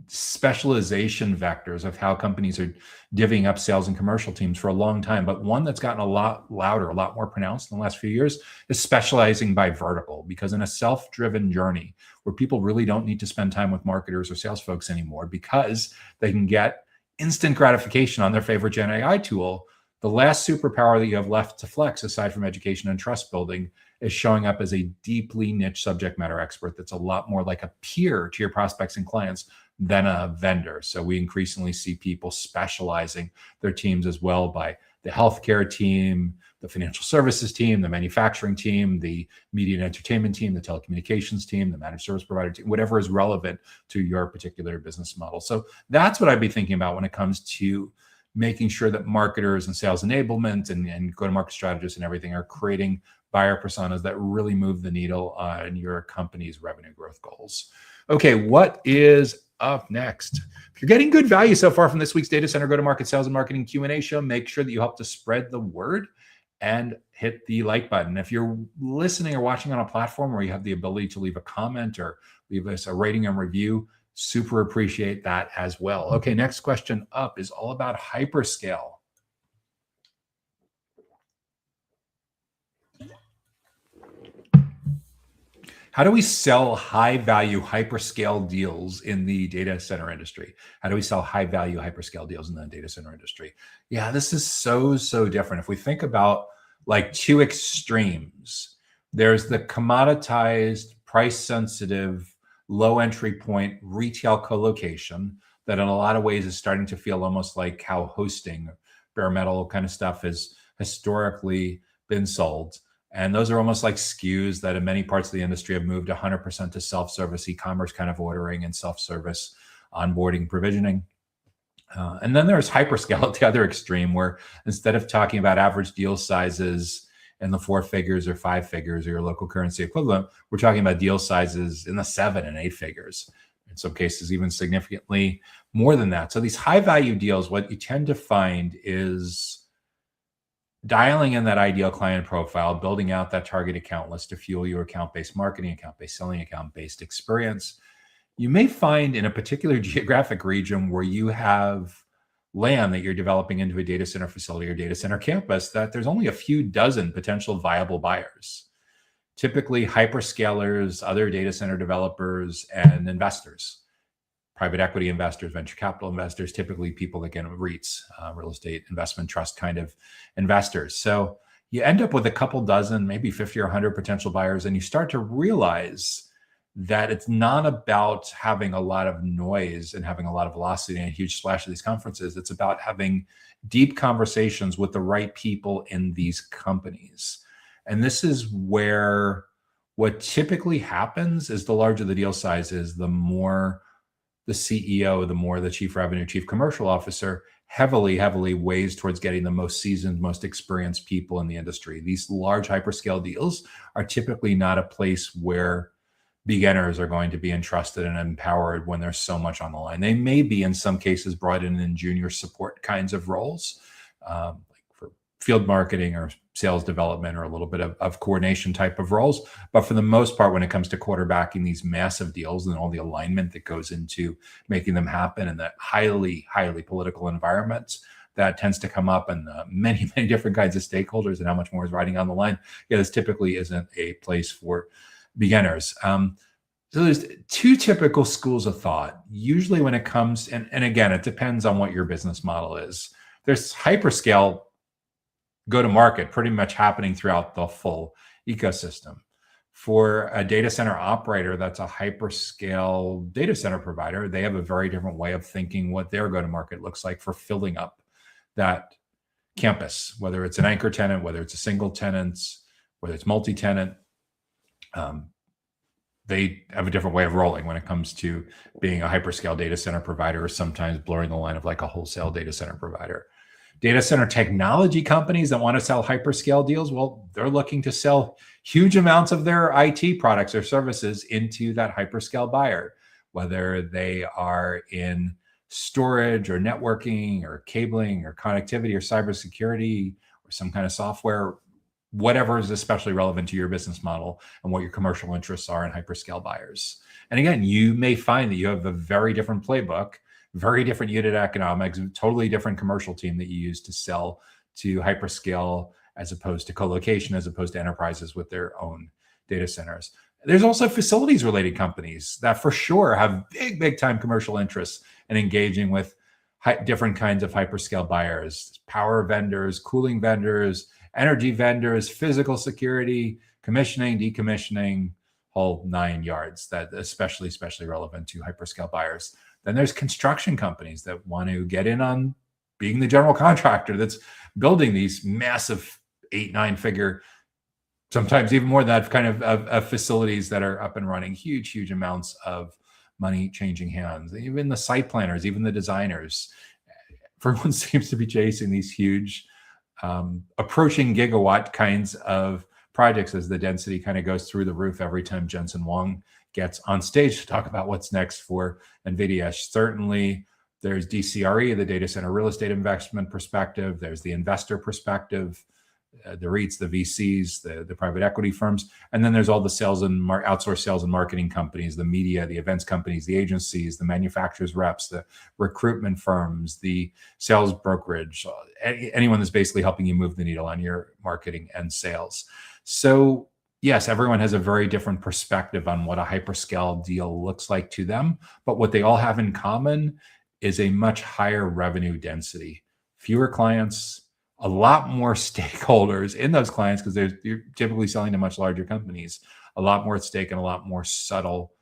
specialization vectors of how companies are divvying up sales and commercial teams for a long time. But one that's gotten a lot louder, a lot more pronounced in the last few years is specializing by vertical, because in a self-driven journey where people really don't need to spend time with marketers or sales folks anymore because they can get instant gratification on their favorite Gen AI tool, the last superpower that you have left to flex, aside from education and trust building, is showing up as a deeply niche subject matter expert that's a lot more like a peer to your prospects and clients than a vendor. So we increasingly see people specializing their teams as well by the healthcare team, the financial services team, the manufacturing team, the media and entertainment team, the telecommunications team, the managed service provider team, whatever is relevant to your particular business model. So that's what I'd be thinking about when it comes to making sure that marketers and sales enablement and go-to-market strategists and everything are creating buyer personas that really move the needle on your company's revenue growth goals. Okay, what is up next? If you're getting good value so far from this week's Data Center Go-to-Market Sales and Marketing Q&A show, make sure that you help to spread the word and hit the like button. If you're listening or watching on a platform where you have the ability to leave a comment or leave us a rating and review, super appreciate that as well. Okay, next question up is all about hyperscale. How do we sell high-value hyperscale deals in the data center industry? How do we sell high-value hyperscale deals in the data center industry? Yeah, this is so different. If we think about like two extremes, there's the commoditized, price-sensitive, low entry point retail co-location that in a lot of ways is starting to feel almost like how hosting, bare metal kind of stuff has historically been sold. And those are almost like SKUs that in many parts of the industry have moved 100% to self-service e-commerce kind of ordering and self-service onboarding provisioning. And then there's hyperscale at the other extreme, where instead of talking about average deal sizes in the 4 figures or 5 figures or your local currency equivalent, we're talking about deal sizes in the 7 and 8 figures. In some cases, even significantly more than that. So these high value deals, what you tend to find is dialing in that ideal client profile, building out that target account list to fuel your account-based marketing, account-based selling, account-based experience. You may find in a particular geographic region where you have land that you're developing into a data center facility or data center campus that there's only a few dozen potential viable buyers. Typically hyperscalers, other data center developers, and investors. Private equity investors, venture capital investors, typically people that get REITs, real estate investment trust kind of investors. So you end up with a couple dozen, maybe 50 or 100 potential buyers, and you start to realize that it's not about having a lot of noise and having a lot of velocity and a huge splash at these conferences. It's about having deep conversations with the right people in these companies. And this is where what typically happens is the larger the deal size is, the more the CEO, the more the chief revenue, chief commercial officer heavily weighs towards getting the most seasoned, most experienced people in the industry. These large hyperscale deals are typically not a place where beginners are going to be entrusted and empowered when there's so much on the line. They may be, in some cases, brought in junior support kinds of roles, like for field marketing or sales development or a little bit of coordination type of roles. But for the most part, when it comes to quarterbacking these massive deals and all the alignment that goes into making them happen in that highly political environments, that tends to come up, and many, many different kinds of stakeholders and how much more is riding on the line. Yeah, this typically isn't a place for beginners. So there's two typical schools of thought. Usually when it comes, and again, it depends on what your business model is. There's hyperscale go-to-market pretty much happening throughout the full ecosystem. For a data center operator that's a hyperscale data center provider, they have a very different way of thinking what their go-to-market looks like for filling up that campus, whether it's an anchor tenant, whether it's a single tenant, whether it's multi-tenant. They have a different way of rolling when it comes to being a hyperscale data center provider, or sometimes blurring the line of like a wholesale data center provider. Data center technology companies that want to sell hyperscale deals, well, they're looking to sell huge amounts of their IT products or services into that hyperscale buyer, whether they are in storage or networking or cabling or connectivity or cybersecurity or some kind of software, whatever is especially relevant to your business model and what your commercial interests are in hyperscale buyers. And again, you may find that you have a very different playbook, very different unit economics, totally different commercial team that you use to sell to hyperscale as opposed to co-location, as opposed to enterprises with their own data centers. There's also facilities related companies that for sure have big time commercial interests in engaging with different kinds of hyperscale buyers, power vendors, cooling vendors, energy vendors, physical security, commissioning, decommissioning, whole 9 yards. That especially relevant to hyperscale buyers. Then there's construction companies that want to get in on being the general contractor that's building these massive 8-9 figure, sometimes even more than that, kind of facilities that are up and running, huge amounts of money changing hands. Even the site planners, even the designers, everyone seems to be chasing these huge approaching gigawatt kinds of projects as the density kind of goes through the roof every time Jensen Huang gets on stage to talk about what's next for NVIDIA. Certainly, there's DCRE, the data center real estate investment perspective. There's the investor perspective, the REITs, the VCs, the private equity firms. And then there's all the sales and outsourced sales and marketing companies, the media, the events companies, the agencies, the manufacturers reps, the recruitment firms, the sales brokerage, anyone that's basically helping you move the needle on your marketing and sales. So yes, everyone has a very different perspective on what a hyperscale deal looks like to them, but what they all have in common is a much higher revenue density, fewer clients, a lot more stakeholders in those clients, because you're typically selling to much larger companies, a lot more at stake and a lot more subtle,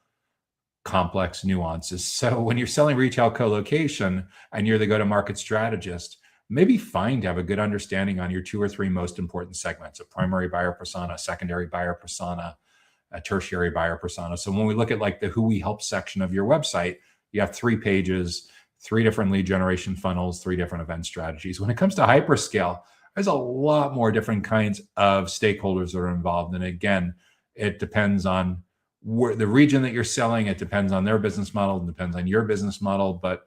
complex nuances. So when you're selling retail co-location and you're the go-to-market strategist, maybe fine to have a good understanding on your 2 or 3 most important segments: a primary buyer persona, secondary buyer persona, a tertiary buyer persona. So when we look at like the who we help section of your website, you have 3 pages, 3 different lead generation funnels, 3 different event strategies. When it comes to hyperscale, there's a lot more different kinds of stakeholders that are involved. And again, it depends on where the region that you're selling, it depends on their business model, it depends on your business model, but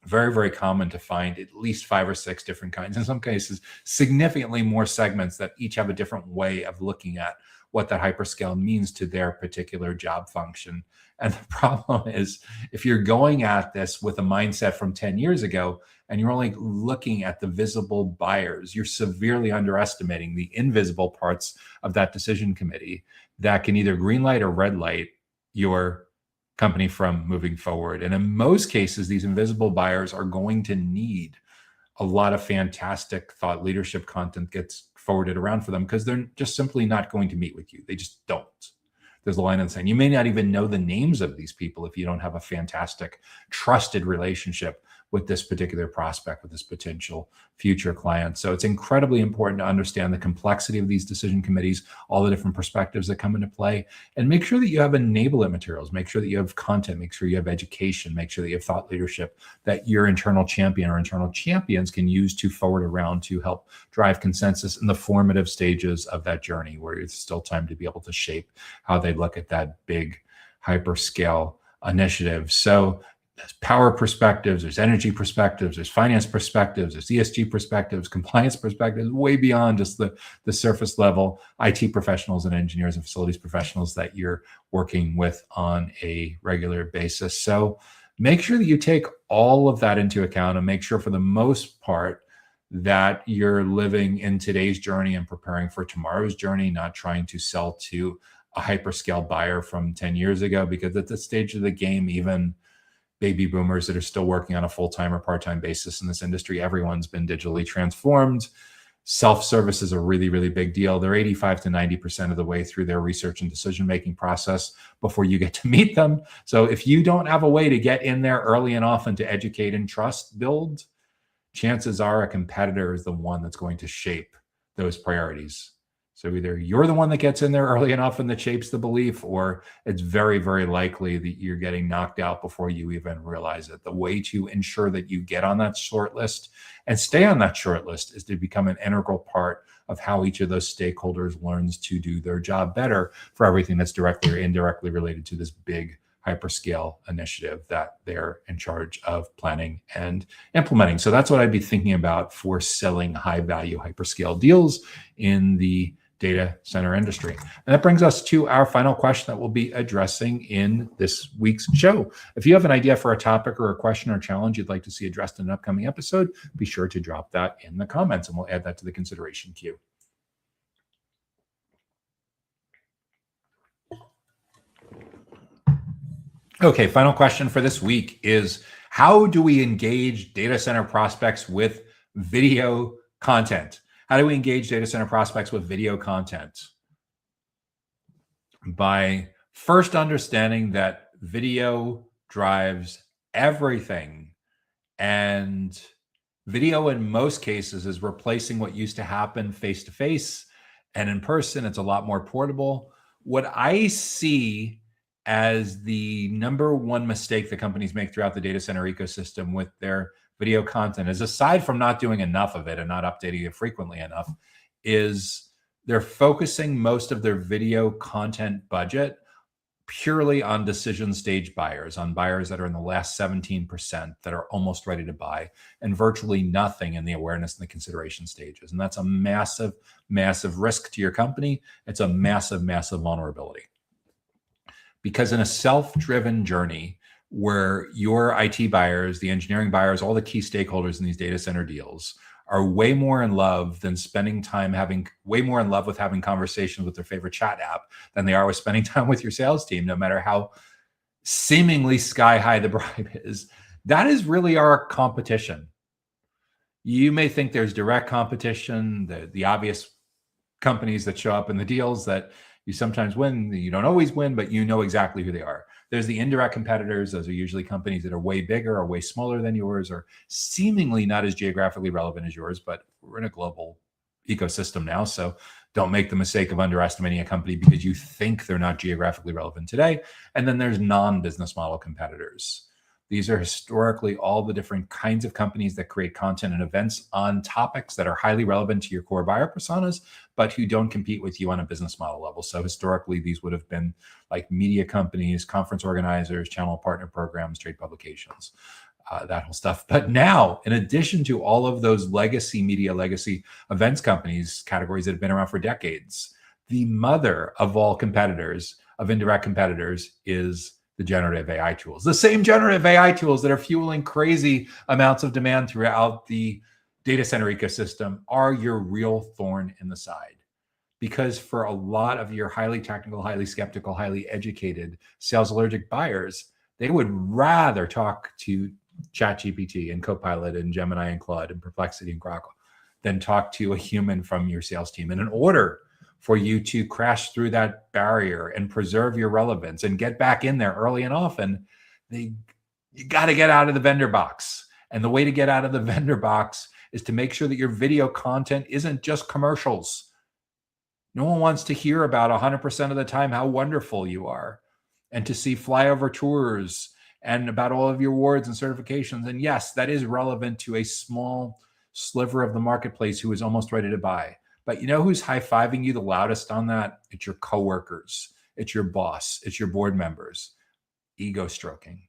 very common to find at least 5 or 6 different kinds, in some cases, significantly more segments that each have a different way of looking at what that hyperscale means to their particular job function. And the problem is, if you're going at this with a mindset from 10 years ago and you're only looking at the visible buyers, you're severely underestimating the invisible parts of that decision committee that can either green light or red light your company from moving forward. And in most cases, these invisible buyers are going to need a lot of fantastic thought leadership content gets forwarded around for them, because they're just simply not going to meet with you. They just don't. There's a line in saying you may not even know the names of these people if you don't have a fantastic, trusted relationship with this particular prospect, with this potential future client. So it's incredibly important to understand the complexity of these decision committees, all the different perspectives that come into play, and make sure that you have enablement materials, make sure that you have content, make sure you have education, make sure that you have thought leadership that your internal champion or internal champions can use to forward around to help drive consensus in the formative stages of that journey, where it's still time to be able to shape how they look at that big hyperscale initiative. So there's power perspectives, there's energy perspectives, there's finance perspectives, there's ESG perspectives, compliance perspectives, way beyond just the surface level IT professionals and engineers and facilities professionals that you're working with on a regular basis. So make sure that you take all of that into account and make sure for the most part that you're living in today's journey and preparing for tomorrow's journey, not trying to sell to a hyperscale buyer from 10 years ago, because at this stage of the game, even baby boomers that are still working on a full-time or part-time basis in this industry, everyone's been digitally transformed. Self-service is a really, really big deal. They're 85 to 90% of the way through their research and decision-making process before you get to meet them. So if you don't have a way to get in there early and often to educate and trust build, chances are a competitor is the one that's going to shape those priorities. So either you're the one that gets in there early enough and that shapes the belief, or it's very, very likely that you're getting knocked out before you even realize it. The way to ensure that you get on that short list and stay on that short list is to become an integral part of how each of those stakeholders learns to do their job better for everything that's directly or indirectly related to this big hyperscale initiative that they're in charge of planning and implementing. So that's what I'd be thinking about for selling high value hyperscale deals in the data center industry. And that brings us to our final question that we'll be addressing in this week's show. If you have an idea for a topic or a question or challenge you'd like to see addressed in an upcoming episode, be sure to drop that in the comments and we'll add that to the consideration queue. Okay, final question for this week is, how do we engage data center prospects with video content? How do we engage data center prospects with video content? By first understanding that video drives everything, and video in most cases is replacing what used to happen face-to-face and in person. It's a lot more portable. What I see as the number one mistake that companies make throughout the data center ecosystem with their video content is, aside from not doing enough of it and not updating it frequently enough, is they're focusing most of their video content budget purely on decision stage buyers, on buyers that are in the last 17% that are almost ready to buy, and virtually nothing in the awareness and the consideration stages. And that's a massive, massive risk to your company. It's a massive, massive vulnerability. Because in a self-driven journey where your IT buyers, the engineering buyers, all the key stakeholders in these data center deals are way more in love than spending time way more in love with having conversations with their favorite chat app than they are with spending time with your sales team, no matter how seemingly sky high the bribe is. That is really our competition. You may think there's direct competition, the obvious companies that show up in the deals that you sometimes win, you don't always win, but you know exactly who they are. There's the indirect competitors. Those are usually companies that are way bigger or way smaller than yours, or seemingly not as geographically relevant as yours, but we're in a global ecosystem now. So don't make the mistake of underestimating a company because you think they're not geographically relevant today. And then there's non-business model competitors. These are historically all the different kinds of companies that create content and events on topics that are highly relevant to your core buyer personas, but who don't compete with you on a business model level. So historically, these would have been like media companies, conference organizers, channel partner programs, trade publications, that whole stuff. But now, in addition to all of those legacy media, legacy events companies, categories that have been around for decades, the mother of all competitors, of indirect competitors, is the generative AI tools. The same generative AI tools that are fueling crazy amounts of demand throughout the data center ecosystem are your real thorn in the side. Because for a lot of your highly technical, highly skeptical, highly educated sales allergic buyers, they would rather talk to ChatGPT and Copilot and Gemini and Claude and Perplexity and Grok than talk to a human from your sales team. And in order for you to crash through that barrier and preserve your relevance and get back in there early and often, you got to get out of the vendor box. And the way to get out of the vendor box is to make sure that your video content isn't just commercials. No one wants to hear about 100% of the time how wonderful you are, and to see flyover tours and about all of your awards and certifications. And yes, that is relevant to a small sliver of the marketplace who is almost ready to buy. But you know who's high-fiving you the loudest on that? It's your coworkers. It's your boss. It's your board members. Ego stroking.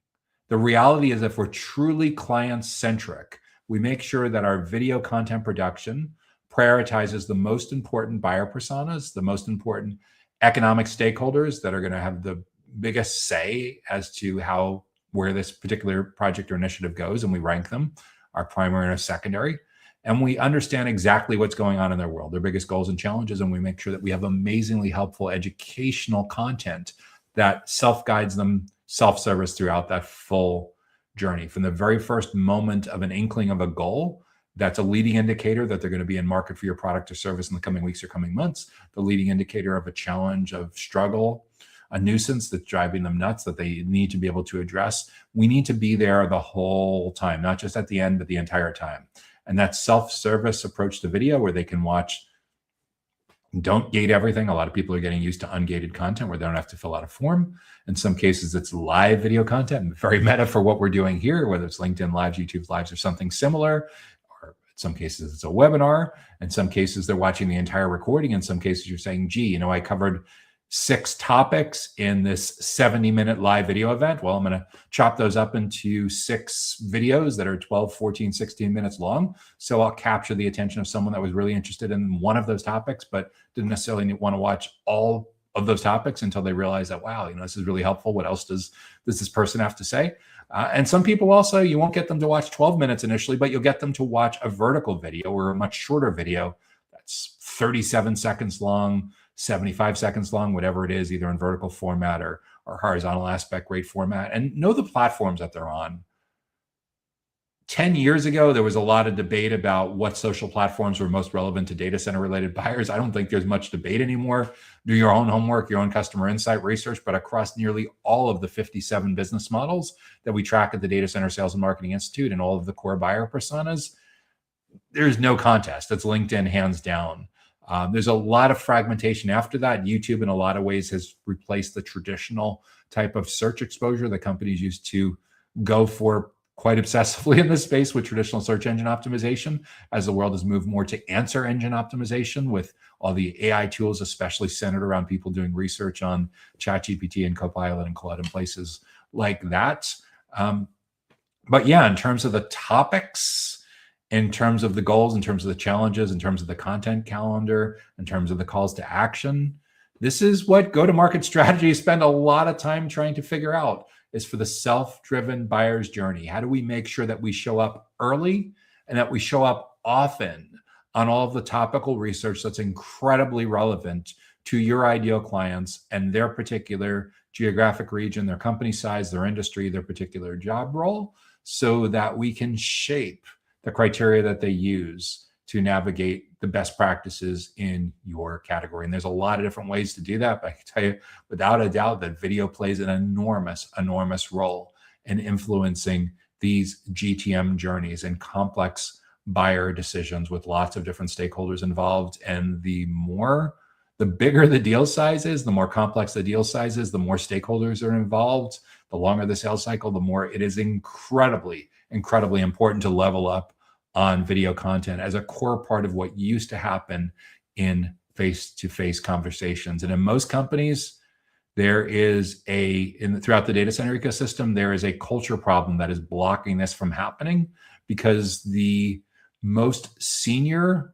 The reality is, if we're truly client-centric, we make sure that our video content production prioritizes the most important buyer personas, the most important economic stakeholders that are going to have the biggest say as to how where this particular project or initiative goes, and we rank them, our primary and our secondary. And we understand exactly what's going on in their world, their biggest goals and challenges, and we make sure that we have amazingly helpful educational content that self-guides them self-service throughout that full journey. From the very first moment of an inkling of a goal, that's a leading indicator that they're going to be in market for your product or service in the coming weeks or coming months, the leading indicator of a challenge, of struggle, a nuisance that's driving them nuts that they need to be able to address. We need to be there the whole time, not just at the end, but the entire time. And that self-service approach to video where they can watch, don't gate everything. A lot of people are getting used to ungated content where they don't have to fill out a form. In some cases, it's live video content, very meta for what we're doing here, whether it's LinkedIn Lives, YouTube Lives, or something similar. Or in some cases, it's a webinar. In some cases, they're watching the entire recording. In some cases, you're saying, gee, I covered 6 topics in this 70-minute live video event. Well, I'm going to chop those up into 6 videos that are 12, 14, 16 minutes long. So I'll capture the attention of someone that was really interested in one of those topics, but didn't necessarily want to watch all of those topics until they realize that, wow, this is really helpful. What else does this person have to say? And some people also, you won't get them to watch 12 minutes initially, but you'll get them to watch a vertical video or a much shorter video that's 37 seconds long, 75 seconds long, whatever it is, either in vertical format or horizontal aspect rate format, and know the platforms that they're on. 10 years ago, there was a lot of debate about what social platforms were most relevant to data center related buyers. I don't think there's much debate anymore. Do your own homework, your own customer insight research, but across nearly all of the 57 business models that we track at the Data Center Sales and Marketing Institute and all of the core buyer personas, there's no contest. It's LinkedIn hands down. There's a lot of fragmentation after that. YouTube in a lot of ways has replaced the traditional type of search exposure that companies used to go for quite obsessively in this space with traditional search engine optimization, as the world has moved more to answer engine optimization with all the AI tools, especially centered around people doing research on ChatGPT and Copilot and Claude and places like that. But yeah, in terms of the topics, in terms of the goals, in terms of the challenges, in terms of the content calendar, in terms of the calls to action, this is what go-to-market strategies spend a lot of time trying to figure out, is for the self-driven buyer's journey. How do we make sure that we show up early and that we show up often on all of the topical research that's incredibly relevant to your ideal clients and their particular geographic region, their company size, their industry, their particular job role, so that we can shape the criteria that they use to navigate the best practices in your category. And there's a lot of different ways to do that, but I can tell you without a doubt that video plays an enormous role in influencing these GTM journeys and complex buyer decisions with lots of different stakeholders involved. And the bigger the deal size is, the more complex the deal size is, the more stakeholders are involved, the longer the sales cycle, the more it is incredibly important to level up on video content as a core part of what used to happen in face-to-face conversations. And in most companies, there is throughout the data center ecosystem, there is a culture problem that is blocking this from happening, because the most senior,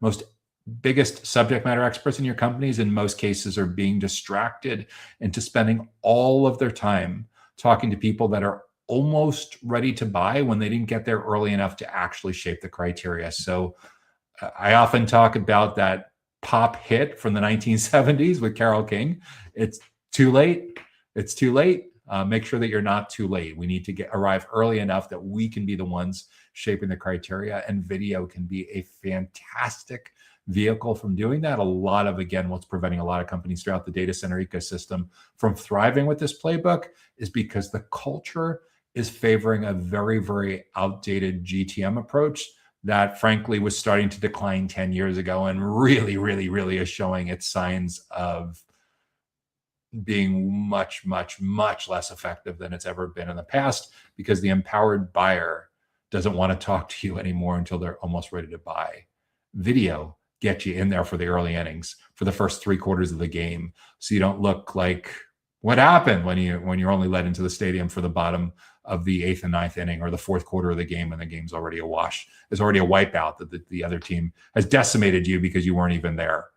biggest subject matter experts in your companies in most cases are being distracted into spending all of their time talking to people that are almost ready to buy when they didn't get there early enough to actually shape the criteria. So I often talk about that pop hit from the 1970s with Carole King. It's too late. It's too late. Make sure that you're not too late. We need to arrive early enough that we can be the ones shaping the criteria, and video can be a fantastic vehicle from doing that. A lot of, again, what's preventing a lot of companies throughout the data center ecosystem from thriving with this playbook is because the culture is favoring a very outdated GTM approach that frankly was starting to decline 10 years ago and really is showing its signs of being much less effective than it's ever been in the past, because the empowered buyer doesn't want to talk to you anymore until they're almost ready to buy. Video gets you in there for the early innings, for the first 3 quarters of the game, so you don't look like what happened when you're only led into the stadium for the bottom of the 8th and 9th inning or the 4th quarter of the game, and the game's already a wash. There's already a wipeout that the other team has decimated you because you weren't even there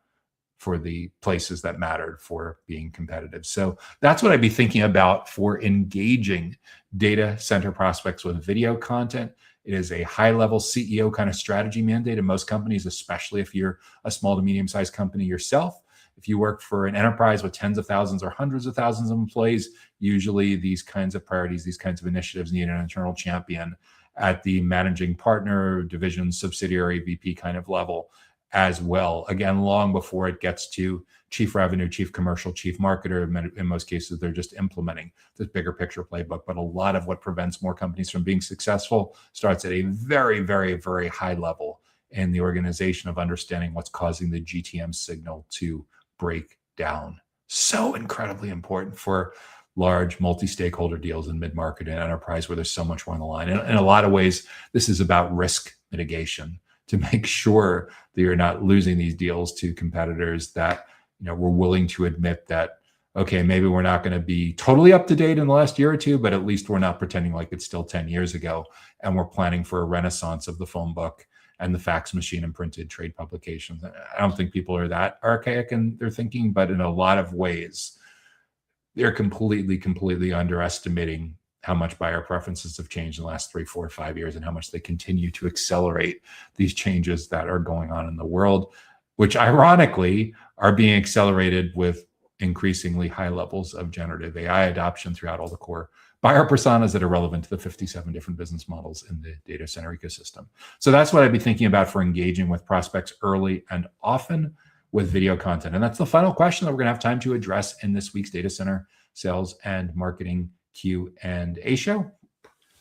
for the places that mattered for being competitive. So that's what I'd be thinking about for engaging data center prospects with video content. It is a high-level CEO kind of strategy mandate in most companies, especially if you're a small to medium-sized company yourself. If you work for an enterprise with tens of thousands or hundreds of thousands of employees, usually these kinds of priorities, these kinds of initiatives need an internal champion at the managing partner, division, subsidiary, VP kind of level as well. Again, long before it gets to chief revenue, chief commercial, chief marketer. In most cases, they're just implementing this bigger picture playbook. But a lot of what prevents more companies from being successful starts at a very, very, very high level in the organization of understanding what's causing the GTM signal to break down. So incredibly important for large multi-stakeholder deals in mid-market and enterprise where there's so much more on the line. And in a lot of ways, this is about risk mitigation to make sure that you're not losing these deals to competitors that, we're willing to admit that, okay, maybe we're not going to be totally up to date in the last year or two, but at least we're not pretending like it's still 10 years ago. And we're planning for a renaissance of the phone book and the fax machine and printed trade publications. I don't think people are that archaic in their thinking, but in a lot of ways, they're completely underestimating how much buyer preferences have changed in the last 3, 4, 5 years and how much they continue to accelerate these changes that are going on in the world, which ironically are being accelerated with increasingly high levels of generative AI adoption throughout all the core buyer personas that are relevant to the 57 different business models in the data center ecosystem. So that's what I'd be thinking about for engaging with prospects early and often with video content. And that's the final question that we're going to have time to address in this week's Data Center Sales and Marketing Q&A show.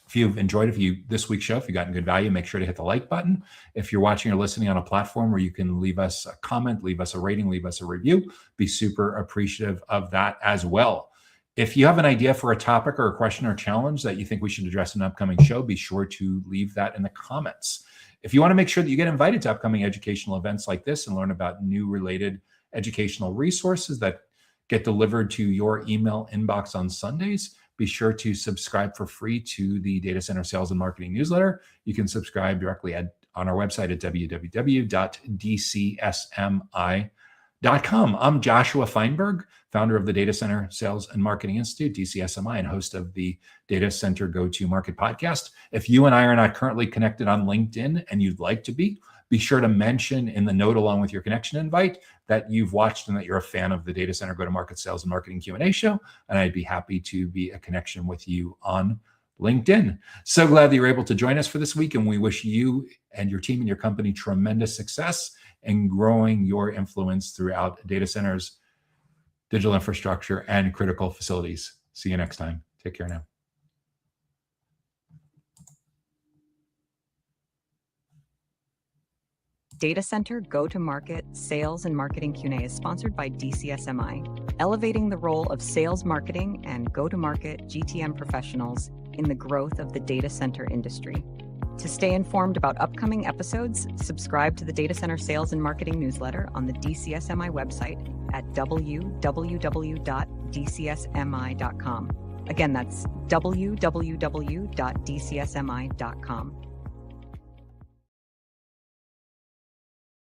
If you've enjoyed this week's show, if you gotten good value, make sure to hit the like button. If you're watching or listening on a platform where you can leave us a comment, leave us a rating, leave us a review, be super appreciative of that as well. If you have an idea for a topic or a question or challenge that you think we should address in an upcoming show, be sure to leave that in the comments. If you want to make sure that you get invited to upcoming educational events like this and learn about new related educational resources that get delivered to your email inbox on Sundays, be sure to subscribe for free to the Data Center Sales and Marketing newsletter. You can subscribe directly on our website at www.dcsmi.com. I'm Joshua Feinberg, founder of the Data Center Sales and Marketing Institute, DCSMI, and host of the Data Center Go-To-Market podcast. If you and I are not currently connected on LinkedIn and you'd like to be sure to mention in the note along with your connection invite that you've watched and that you're a fan of the Data Center Go-To-Market Sales and Marketing Q&A show, and I'd be happy to be a connection with you on LinkedIn. So glad that you're able to join us for this week, and we wish you and your team and your company tremendous success in growing your influence throughout data centers, digital infrastructure, and critical facilities. See you next time. Take care now. Data Center Go-to-Market Sales and Marketing Q&A is sponsored by DCSMI, elevating the role of sales marketing and go-to-market GTM professionals in the growth of the data center industry. To stay informed about upcoming episodes, subscribe to the Data Center Sales and Marketing newsletter on the DCSMI website at www.dcsmi.com. Again, that's www.dcsmi.com.